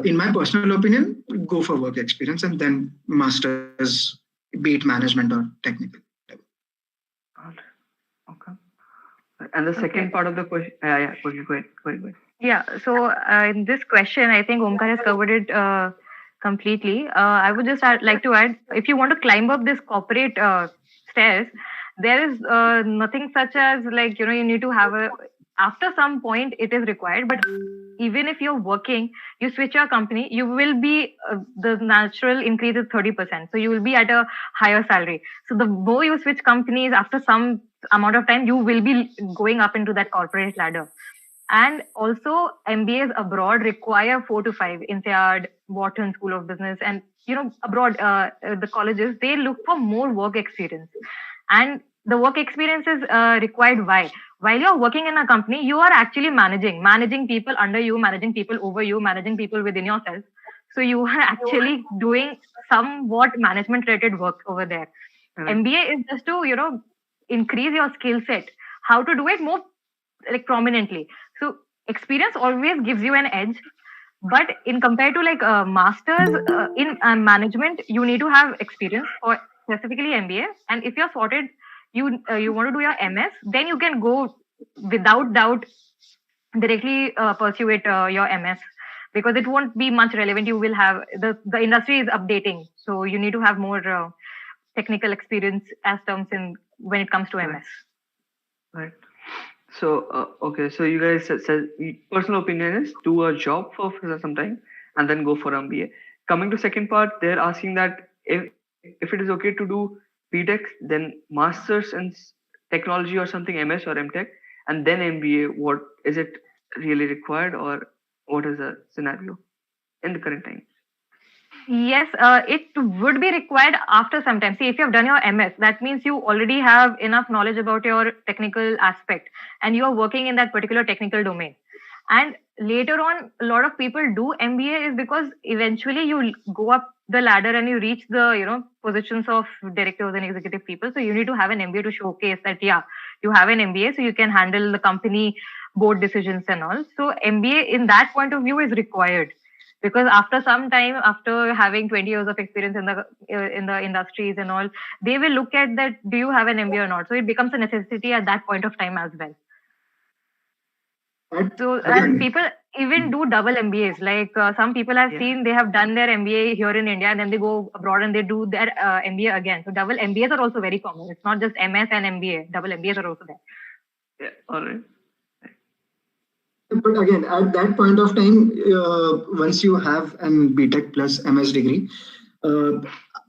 in my personal opinion, go for work experience and then masters, be it management or technical. Okay. And the second part of the question, go ahead. Yeah, so in this question, I think Omkar has covered it completely. I would just like to add, if you want to climb up this corporate stairs, there is nothing such as you need to have after some point it is required, but even if you're working, you switch your company, you will be, the natural increase is 30%. So you will be at a higher salary. So the more you switch companies, after some amount of time, you will be going up into that corporate ladder. And also MBAs abroad require 4 to 5, INSEAD, Wharton School of Business, and abroad the colleges, they look for more work experience. And the work experience is required. Why? While you're working in a company, you are actually managing people under you, managing people over you, managing people within yourself. So you are actually doing somewhat management related work over there. MBA is just to increase your skill set, how to do it more prominently. So experience always gives you an edge, but in compared to masters in management, you need to have experience for specifically MBA. And if you're sorted, you want to do your MS, then you can go without doubt directly pursue it your MS, because it won't be much relevant. You will have the industry is updating, so you need to have more technical experience as terms in when it comes to MS. Right. So okay, so you guys said personal opinion is do a job for some time and then go for MBA. Coming to second part, they're asking that if it is okay to do B.Tech, then masters in technology or something, MS or M.Tech, and then MBA. What is it really required, or what is the scenario in the current time? Yes, it would be required after some time. See, if you have done your MS, that means you already have enough knowledge about your technical aspect and you are working in that particular technical domain. And later on, a lot of people do MBA is because eventually you go up the ladder and you reach the positions of directors and executive people. So you need to have an MBA to showcase that, yeah, you have an MBA, so you can handle the company board decisions and all. So MBA in that point of view is required. Because after some time, after having 20 years of experience in the industries and all, they will look at that, do you have an MBA or not? So it becomes a necessity at that point of time as well. So and people even do double MBAs. Like some people I've seen, they have done their MBA here in India and then they go abroad and they do their MBA again. So double MBAs are also very common. It's not just MS and MBA. Double MBAs are also there. Yeah, all right. But again, at that point of time, once you have an B.Tech plus MS degree,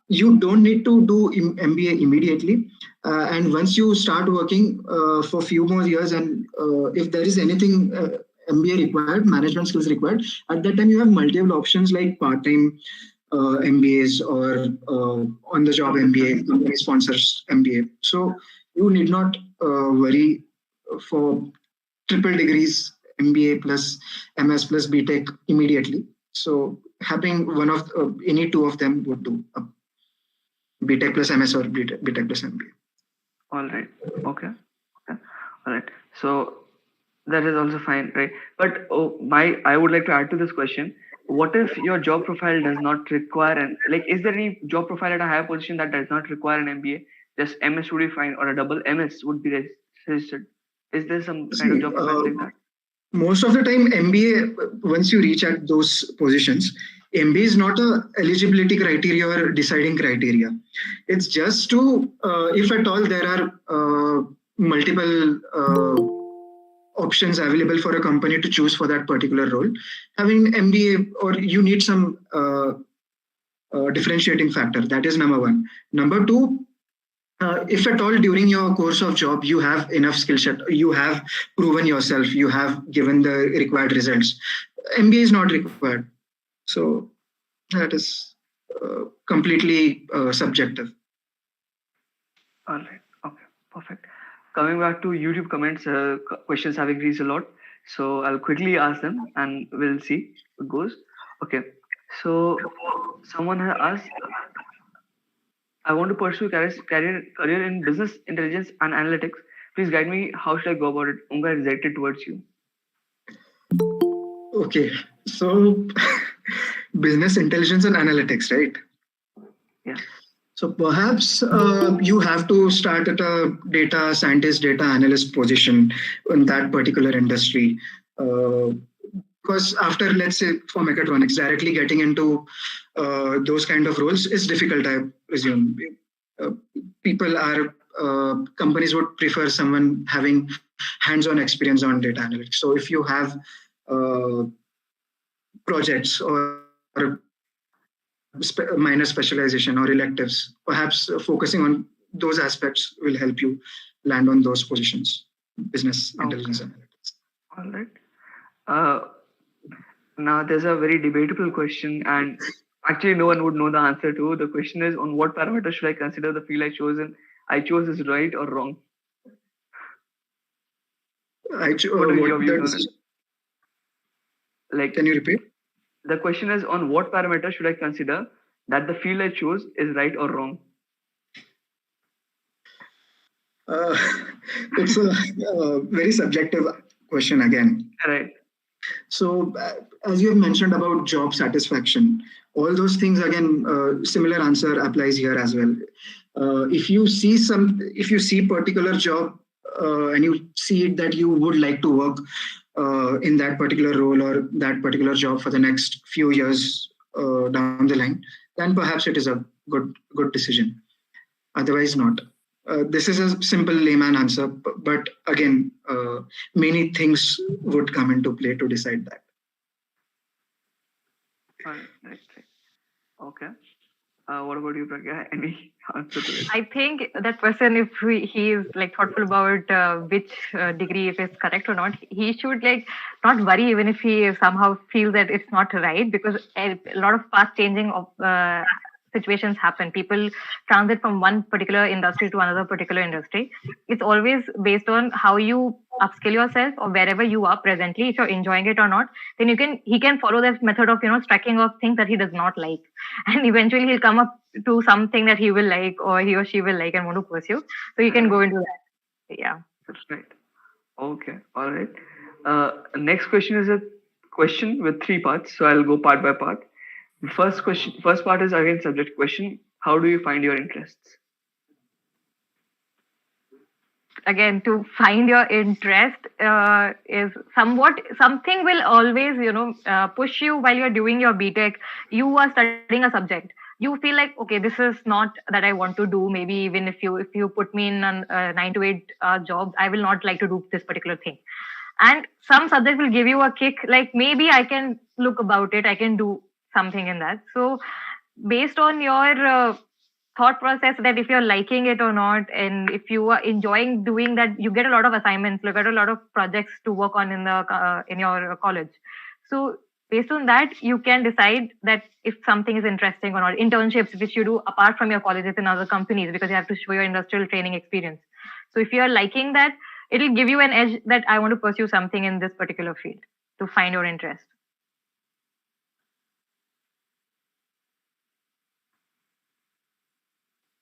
you don't need to do MBA immediately. And once you start working for a few more years, and if there is anything MBA required, management skills required, at that time you have multiple options like part-time MBAs or on-the-job MBA, company sponsors MBA. So you need not worry for triple degrees, MBA plus MS plus B.Tech immediately. So having one of any two of them would do. B.Tech plus MS or B.Tech plus MBA. All right. Okay. All right. So That is also fine, right? But I would like to add to this question. What if your job profile does not require an like? Is there any job profile at a higher position that does not require an MBA? Just MS would be fine, or a double MS would be registered. Is there some kind of See, job profile like that? most of the time, MBA, once you reach at those positions, MBA is not a eligibility criteria or deciding criteria. It's just to, if at all there are multiple options available for a company to choose for that particular role, having MBA or you need some differentiating factor. That is number one. Number two, if at all during your course of job you have enough skill set, you have proven yourself, you have given the required results, MBA is not required. So that is completely subjective. All right. Okay. Perfect. Coming back to YouTube comments, questions have increased a lot. So I'll quickly ask them and we'll see what goes. Okay. So someone has asked, I want to pursue career in business intelligence and analytics. Please guide me. How should I go about it? Omkar is directed towards you. Okay, so business intelligence and analytics, right? Yeah. So perhaps you have to start at a data scientist, data analyst position in that particular industry. Because after, let's say, for mechatronics, directly getting into those kind of roles is difficult, I presume. Uh, people are, companies would prefer someone having hands-on experience on data analytics. So if you have uh, projects or minor specialization or electives, perhaps focusing on those aspects will help you land on those positions, business intelligence analytics. All right. Uh, Now there's a very debatable question, and actually no one would know the answer to. The question is, on what parameter should I consider the field I chose is right or wrong? What are your views on it? Like, can you repeat? The question is, on what parameter should I consider that the field I chose is right or wrong? Uh, it's a very subjective question again. Right. So, as you have mentioned about job satisfaction, all those things again, similar answer applies here as well. If you see particular job and you see it that you would like to work in that particular role or that particular job for the next few years down the line, then perhaps it is a good decision. Otherwise, not. This is a simple layman answer, but again, many things would come into play to decide that. Right. Okay. What about you, Pragya? Any answer to it? I think that person, if he is like thoughtful about which degree, if it's correct or not, he should like not worry even if he somehow feels that it's not right, because a lot of fast changing of situations happen. People transit from one particular industry to another particular industry. It's always based on how you upskill yourself or wherever you are presently. If you're enjoying it or not, then he can follow that method of striking off things that he does not like, and eventually he'll come up to something that he will like or he or she will like and want to pursue. So you can go into that. Yeah. That's right. Okay. All right. Next question is a question with three parts. So I'll go part by part. First part is again subject question. How do you find your interests? Again, to find your interest is something will always push you while you're doing your B.Tech. You are studying a subject, you feel like, okay, this is not that I want to do. Maybe even if you put me in a 9 to 8 job, I will not like to do this particular thing. And some subject will give you a kick, like maybe I can look about it, I can do something in that. So based on your thought process, that if you're liking it or not, and if you are enjoying doing that, you get a lot of assignments, you get a lot of projects to work on in your college. So based on that, you can decide that if something is interesting or not. Internships, which you do apart from your colleges in other companies, because you have to show your industrial training experience. So if you're liking that, it'll give you an edge that I want to pursue something in this particular field, to find your interest.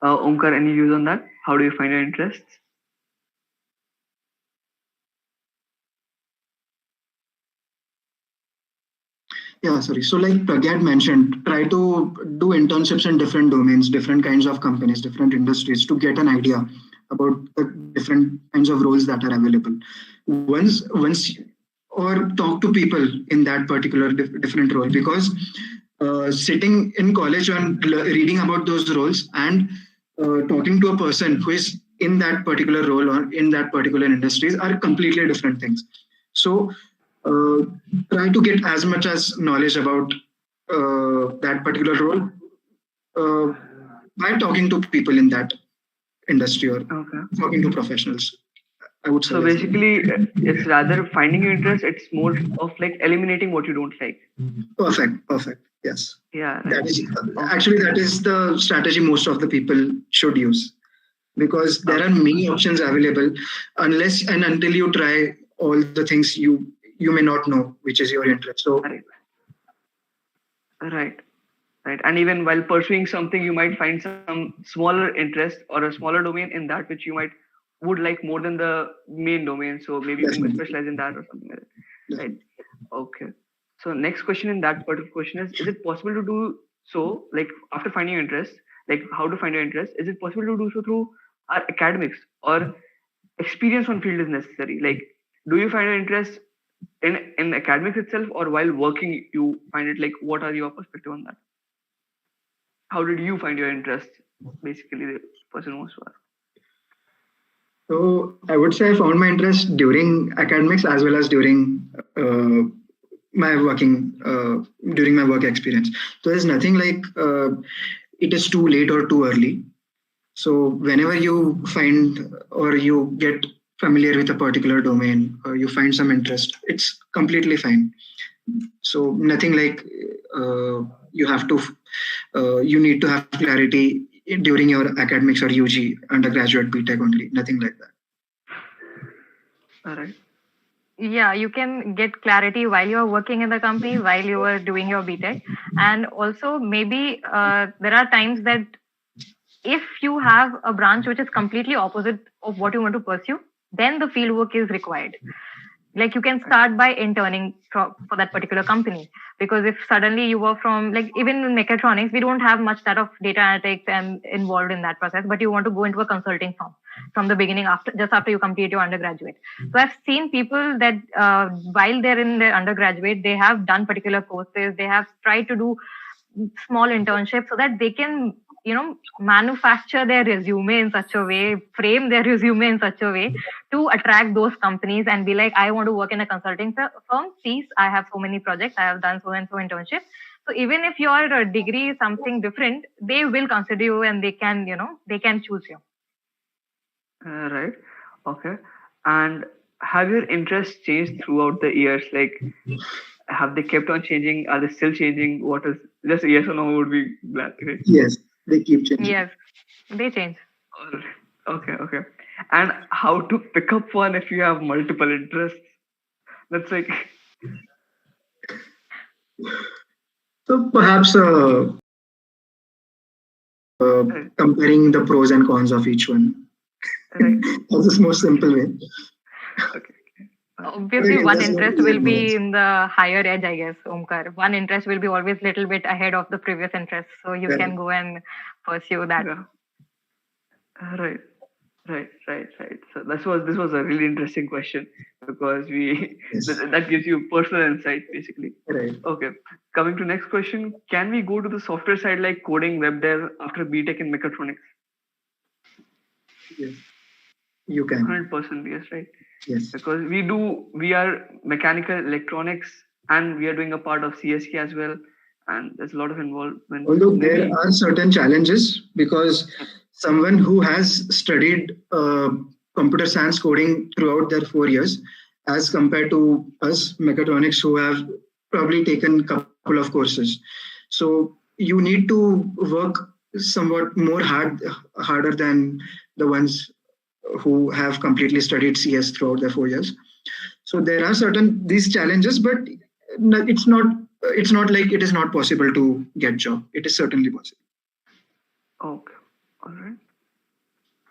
Omkar, any views on that? How do you find your interests? Yeah, sorry. So like Pragya had mentioned, try to do internships in different domains, different kinds of companies, different industries to get an idea about the different kinds of roles that are available. Once or talk to people in that particular different role, because sitting in college and reading about those roles and talking to a person who is in that particular role or in that particular industries are completely different things. So uh, try to get as much as knowledge about that particular role uh, by talking to people in that industry or Okay. talking to professionals. I would So suggest. basically, it's rather finding your interest. It's more of like eliminating what you don't like. Perfect. Yes, Yeah, right. that is Okay. actually that is the strategy most of the people should use, because there are Okay. many options available. Unless and until you try all the things, you may not know which is your interest. So Right. Right. Right. And even while pursuing something, you might find some smaller interest or a smaller domain in that which you might would like more than the main domain. So maybe you can definitely, specialize in that or something like that. Right. definitely. Okay. So next question in that particular question is it possible to do so, like after finding your interest, like how to find your interest? Is it possible to do so through our academics or experience on field is necessary? Like, do you find your interest in academics itself or while working you find it? Like, what are your perspective on that? How did you find your interest? Basically, the person wants to ask. So I would say I found my interest during academics as well as uh, my working during my work experience. So there's nothing like it is too late or too early. So whenever you find or you get familiar with a particular domain or you find some interest, it's completely fine. So nothing like you have to you need to have clarity during your academics or UG undergraduate B.Tech only. Nothing like that. All right. Yeah, you can get clarity while you're working in the company, while you are doing your B.Tech. And also, maybe there are times that if you have a branch which is completely opposite of what you want to pursue, then the field work is required. Like you can start by interning for that particular company, because if suddenly you were from, like, even in mechatronics we don't have much that of data analytics and involved in that process, but you want to go into a consulting firm from the beginning, after just after you complete your undergraduate. So I've seen people that while they're in their undergraduate, they have done particular courses, they have tried to do small internships so that they can, manufacture their resume in such a way, frame their resume in such a way to attract those companies and be like, I want to work in a consulting firm. Please, I have so many projects, I have done so and so internships. So even if your degree is something different, they will consider you and they can, they can choose you. Right. Okay. And have your interests changed throughout the years? Like, have they kept on changing? Are they still changing? What is just a yes or no would be glad. Right? Yes, they keep changing. Yes, they change. All right. Okay. Okay. And how to pick up one if you have multiple interests? That's like So perhaps comparing the pros and cons of each one. right. That's the most simple way. Okay. Obviously, Okay, one that's what interest we will have be noticed. in the higher edge, I guess, Omkar. One interest will be always little bit ahead of the previous interest, so you Correct. can go and pursue that. Yeah. Right. Right. So this was a really interesting question because Yes. that gives you personal insight basically. Right. Okay. Coming to next question, can we go to the software side like coding, web dev after B.Tech in mechatronics? Yes. You can. 100% yes, right? Yes. Because we are mechanical electronics and we are doing a part of CSK as well, and there's a lot of involvement. So Although there maybe are certain challenges, because someone who has studied computer science coding throughout their 4 years, as compared to us mechatronics who have probably taken a couple of courses, so you need to work somewhat harder than the ones who have completely studied CS throughout their 4 years. So there are certain these challenges, but it's not like it is not possible to get job. It is certainly possible. okay, all right.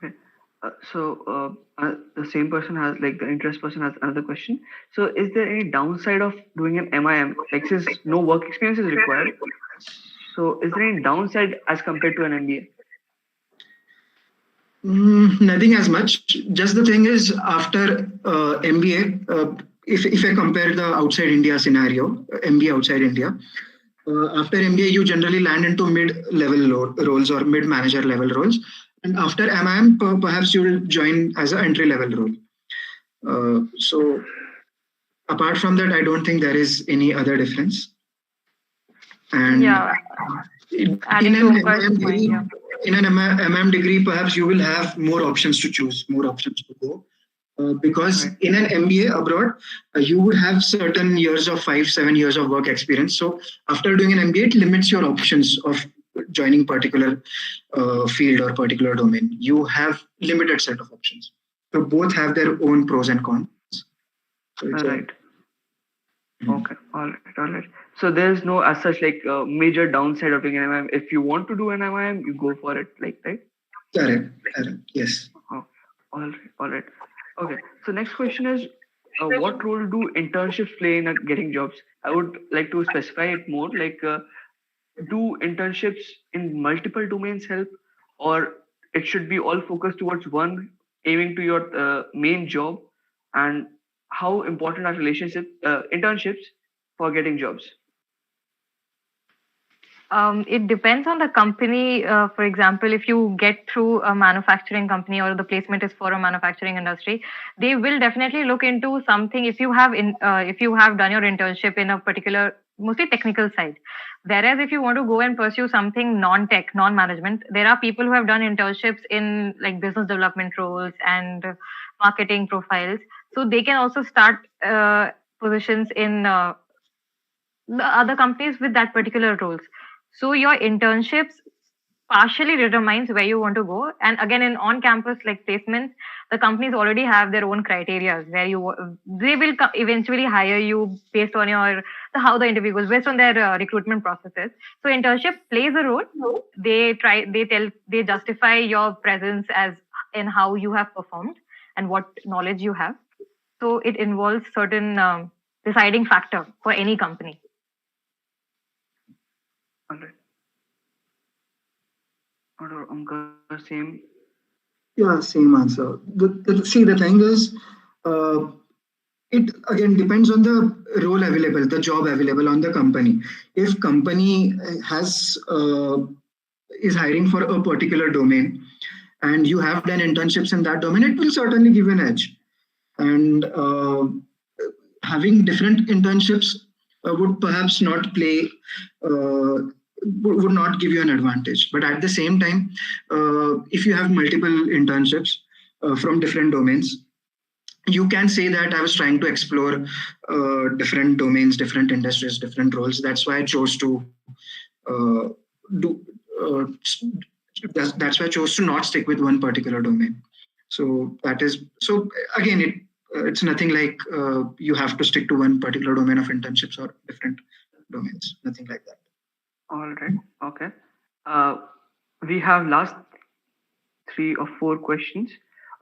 Okay. So the same person has, like the interest person has another question. So is there any downside of doing an MIM? Like since no work experience is required, so is there any downside as compared to an MBA? Nothing as much. Just the thing is, after MBA, if I compare the outside India scenario, MBA outside India, after MBA, you generally land into mid-level roles or mid-manager level roles. And after MIM, perhaps you will join as an entry-level role. So apart from that, I don't think there is any other difference. And Yeah. in Adding an to Omkar's MM point, degree, yeah. in an MM degree, perhaps you will have more options to choose, more options to go. Because Right. in an MBA abroad, you would have certain years of 5-7 years of work experience. So after doing an MBA, it limits your options of joining particular field or particular domain. You have limited set of options. So both have their own pros and cons. So it's Right. Okay. All right. So there's no as such like major downside of doing an MIM. If you want to do an MIM, you go for it. Like right. correct. Yes. Oh, all right. Okay. So next question is, what role do internships play in getting jobs? I would like to specify it more. Like, do internships in multiple domains help, or it should be all focused towards one, aiming to your main job? And how important are internships for getting jobs? It depends on the company. For example, if you get through a manufacturing company or the placement is for a manufacturing industry, they will definitely look into something. If you have done your internship in a particular, mostly technical side. Whereas if you want to go and pursue something non-tech, non-management, there are people who have done internships in like business development roles and marketing profiles. So they can also start positions in the other companies with that particular roles. So your internships partially determines where you want to go. And again, in on-campus like placements, the companies already have their own criteria where they will eventually hire you based on how the interview goes, based on their recruitment processes. So internship plays a role. They justify your presence as in how you have performed and what knowledge you have. So it involves certain deciding factor for any company. All right. Or Omkar, same. Yeah, same answer. The thing is, it again depends on the role available, the job available on the company. If company is hiring for a particular domain, and you have done internships in that domain, it will certainly give an edge. And having different internships would perhaps not play. Would not give you an advantage. But at the same time, if you have multiple internships from different domains, you can say that I was trying to explore different domains, different industries, different roles. That's why I chose to do. That's why I chose to not stick with one particular domain. So that is so. Again, it's nothing like you have to stick to one particular domain of internships or different domains. Nothing like that. All right. Okay. We have last 3 or 4 questions.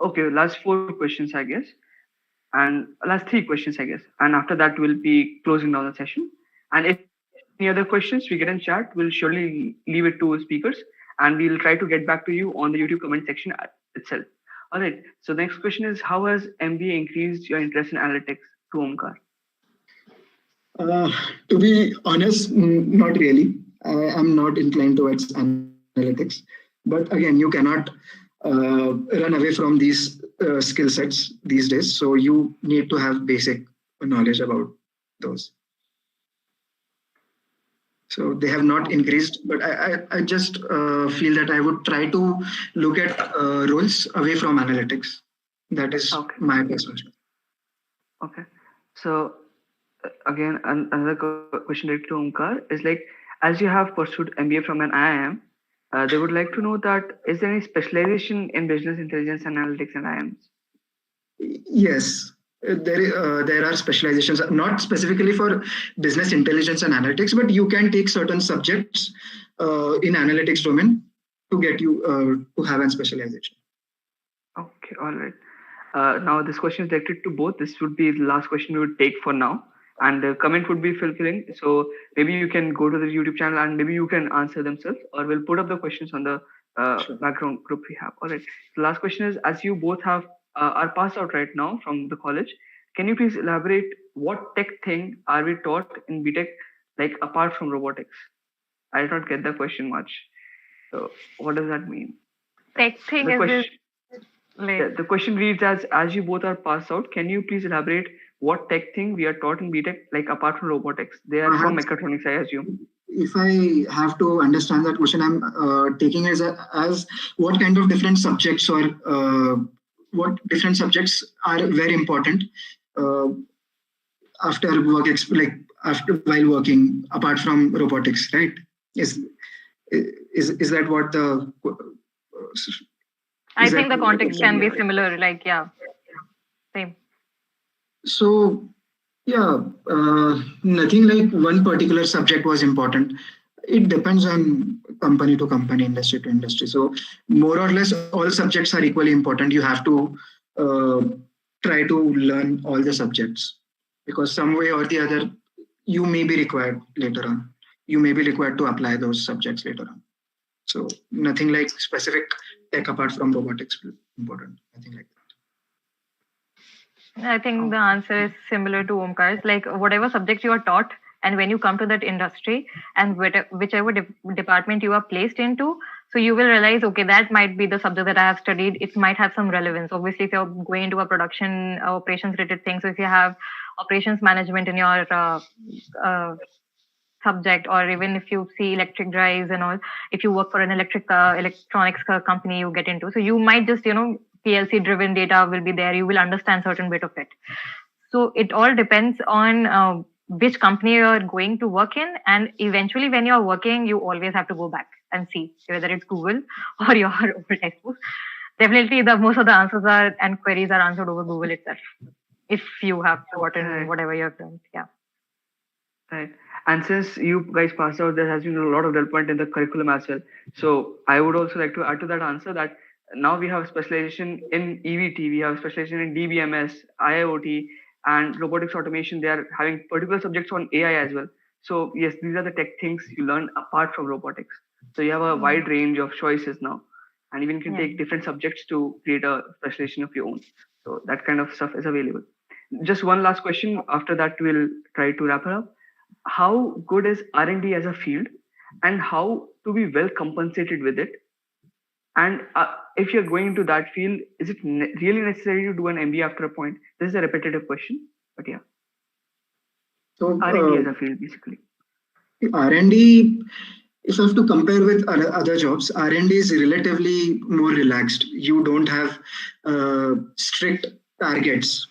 Okay, last 4 questions, I guess, and last 3 questions, I guess. And after that, we'll be closing down the session. And if any other questions we get in chat, we'll surely leave it to speakers, and we'll try to get back to you on the YouTube comment section itself. All right. So next question is, how has MBA increased your interest in analytics to Omkar? To be honest, not really. I'm not inclined towards analytics. But again, you cannot run away from these skill sets these days. So you need to have basic knowledge about those. So they have not increased, but I just feel that I would try to look at roles away from analytics. That is my perspective. Okay. So again, another question related to Omkar is like, as you have pursued MBA from an IIM, they would like to know that is there any specialization in business intelligence analytics and IIMs? Yes, there are specializations, not specifically for business intelligence and analytics, but you can take certain subjects in analytics domain to get you to have a specialization. Okay, all right. Now this question is directed to both. This would be the last question we would take for now, and the comment would be fulfilling. So maybe you can go to the YouTube channel and maybe you can answer themselves, or we'll put up the questions on the background group we have. All right. The last question is: as you both have are passed out right now from the college, can you please elaborate what tech thing are we taught in B.Tech, like apart from robotics? I did not get the question much. So what does that mean? Tech thing The is question, this, like, yeah, the question reads as you both are passed out, can you please elaborate what tech thing we are taught in B.Tech, like apart from robotics? They are from Mechatronics, I assume. If I have to understand that question, I'm taking as what kind of different subjects or what different subjects are very important after after while working apart from robotics, right? Is that what the? I think the context can be similar. Like, yeah, same. So yeah, nothing like one particular subject was important. It depends on company to company, industry to industry. So more or less, all subjects are equally important. You have to try to learn all the subjects because some way or the other, you may be required later on. You may be required to apply those subjects later on. So nothing like specific tech apart from robotics important. Nothing like that. I think the answer is similar to Omkar's. Like, whatever subject you are taught, and when you come to that industry and whichever department you are placed into, so you will realize, okay, that might be the subject that I have studied. It might have some relevance. Obviously, if you're going into a production operations related thing, so if you have operations management in your subject, or even if you see electric drives and all, if you work for an electronics company you get into, so you might just, PLC driven data will be there. You will understand certain bit of it. So it all depends on which company you're going to work in. And eventually when you're working, you always have to go back and see whether it's Google or your old textbooks. Definitely most of the answers and queries are answered over Google itself. If you have forgotten whatever you have done. Yeah. Right. And since you guys passed out, there has been a lot of development in the curriculum as well. So I would also like to add to that answer that now we have specialization in EVT, we have specialization in DBMS, IIoT, and robotics automation. They are having particular subjects on AI as well. So yes, these are the tech things you learn apart from robotics. So you have a wide range of choices now, and even you can take different subjects to create a specialization of your own. So that kind of stuff is available. Just one last question. After that, we'll try to wrap it up. How good is R&D as a field, and how to be well compensated with it? And if you're going into that field, is it really necessary to do an MBA after a point? This is a repetitive question, but yeah. So R&D as a field, basically. R&D, if I have to compare with other jobs, R&D is relatively more relaxed. You don't have strict targets.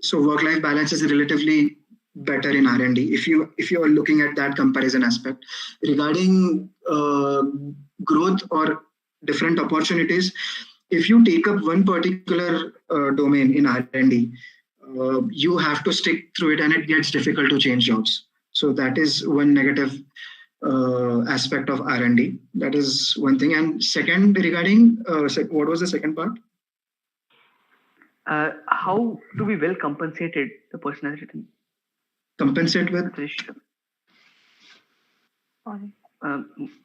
So work-life balance is relatively better in R&D if you are looking at that comparison aspect. Regarding growth or different opportunities, if you take up one particular domain in R&D, you have to stick through it, and it gets difficult to change jobs. So that is one negative aspect of R&D. That is one thing. And second, regarding what was the second part? How to be well compensated, the person has written. Compensate with?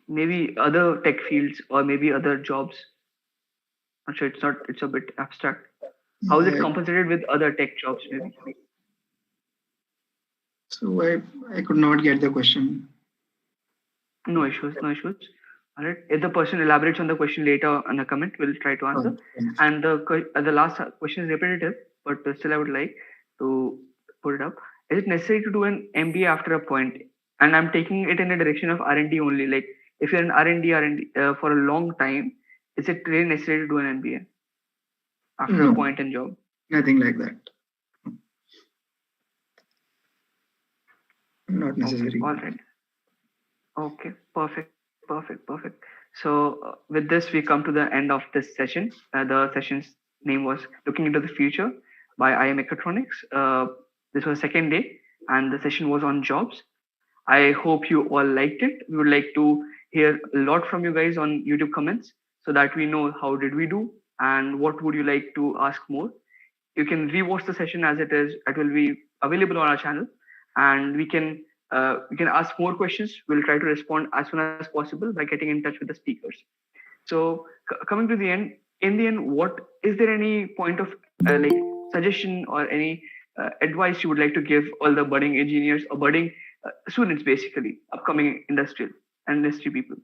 Maybe other tech fields or maybe other jobs. I'm sure it's a bit abstract. How is it compensated with other tech jobs maybe? So I could not get the question. No issues. All right. If the person elaborates on the question later in a comment, we'll try to answer. And the last question is repetitive, but still I would like to put it up. Is it necessary to do an MBA after a point? And I'm taking it in a direction of R&D only. Like if you're in R&D for a long time, is it really necessary to do an MBA after a point in job? Nothing like that. Not necessary. Okay, all right. Okay, perfect. So with this, we come to the end of this session. The session's name was Looking into the Future by Mechatronics. This was the second day, and the session was on jobs. I hope you all liked it. We would like to hear a lot from you guys on YouTube comments so that we know how did we do and what would you like to ask more. you can rewatch the session as it is. It will be available on our channel, and we can ask more questions. We'll try to respond as soon as possible by getting in touch with the speakers. So coming to the end, in the end, what is there any point of like suggestion or any advice you would like to give all the budding engineers or budding students, basically upcoming industry people?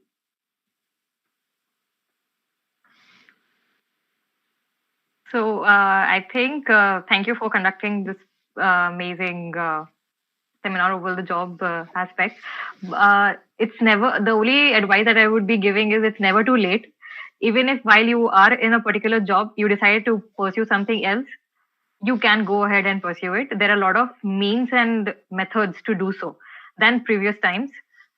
So I think thank you for conducting this amazing seminar over the job aspect. It's never, the only advice that I would be giving is it's never too late. Even if while you are in a particular job, you decide to pursue something else, you can go ahead and pursue it. There are a lot of means and methods to do so than previous times.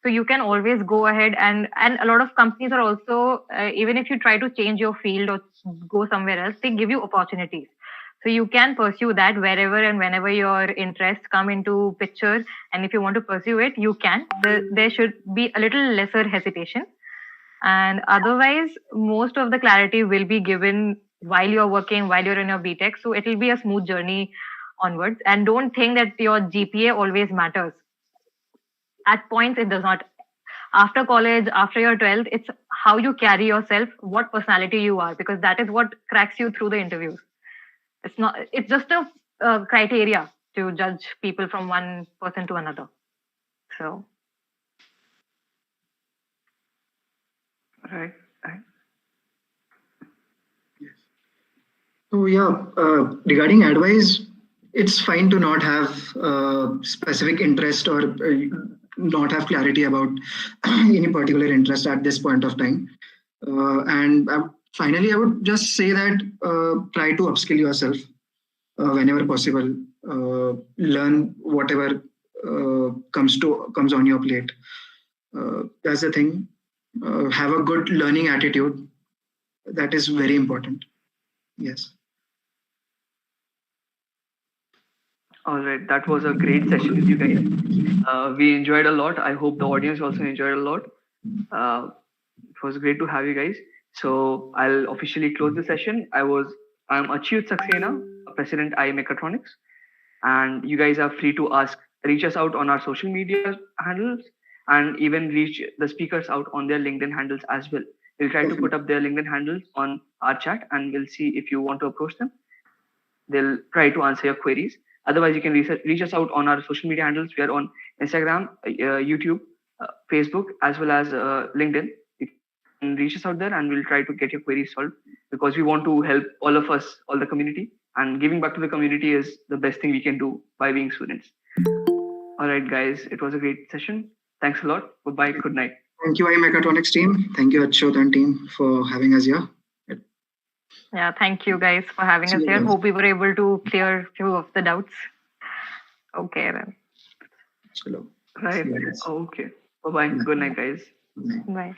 So you can always go ahead, and a lot of companies are also, even if you try to change your field or go somewhere else, they give you opportunities. So you can pursue that wherever and whenever your interests come into picture. And if you want to pursue it, you can. There should be a little lesser hesitation. And otherwise, most of the clarity will be given while you're working, while you're in your B.Tech. So it will be a smooth journey onwards. And don't think that your GPA always matters. At points, it does not. After college, after your 12th, it's how you carry yourself, what personality you are, because that is what cracks you through the interviews. It's just a criteria to judge people from one person to another. So. Right. Yes. So yeah, regarding advice, it's fine to not have specific interest or not have clarity about any particular interest at this point of time. And finally, I would just say that try to upskill yourself whenever possible. Learn whatever comes on your plate. That's the thing. Have a good learning attitude. That is very important. Yes. All right, that was a great session with you guys. We enjoyed a lot. I hope the audience also enjoyed a lot. It was great to have you guys. So I'll officially close the session. I'm Achyut Saxena, President I Mechatronics, and you guys are free to reach us out on our social media handles, and even reach the speakers out on their LinkedIn handles as well. We'll try to put up their LinkedIn handles on our chat, and we'll see if you want to approach them. They'll try to answer your queries. Otherwise, you can reach us out on our social media handles. We are on Instagram, YouTube, Facebook, as well as LinkedIn. You can reach us out there, and we'll try to get your queries solved, because we want to help all of us, all the community. And giving back to the community is the best thing we can do by being students. All right, guys, it was a great session. Thanks a lot. Goodbye. Good night. Thank you, Mechatronics team. Thank you, Achyut and team, for having us here. Yeah, thank you guys for having us here. Hope we were able to clear a few of the doubts. Okay, then. Hello. Right. Okay. Bye-bye. Good night, guys. Bye.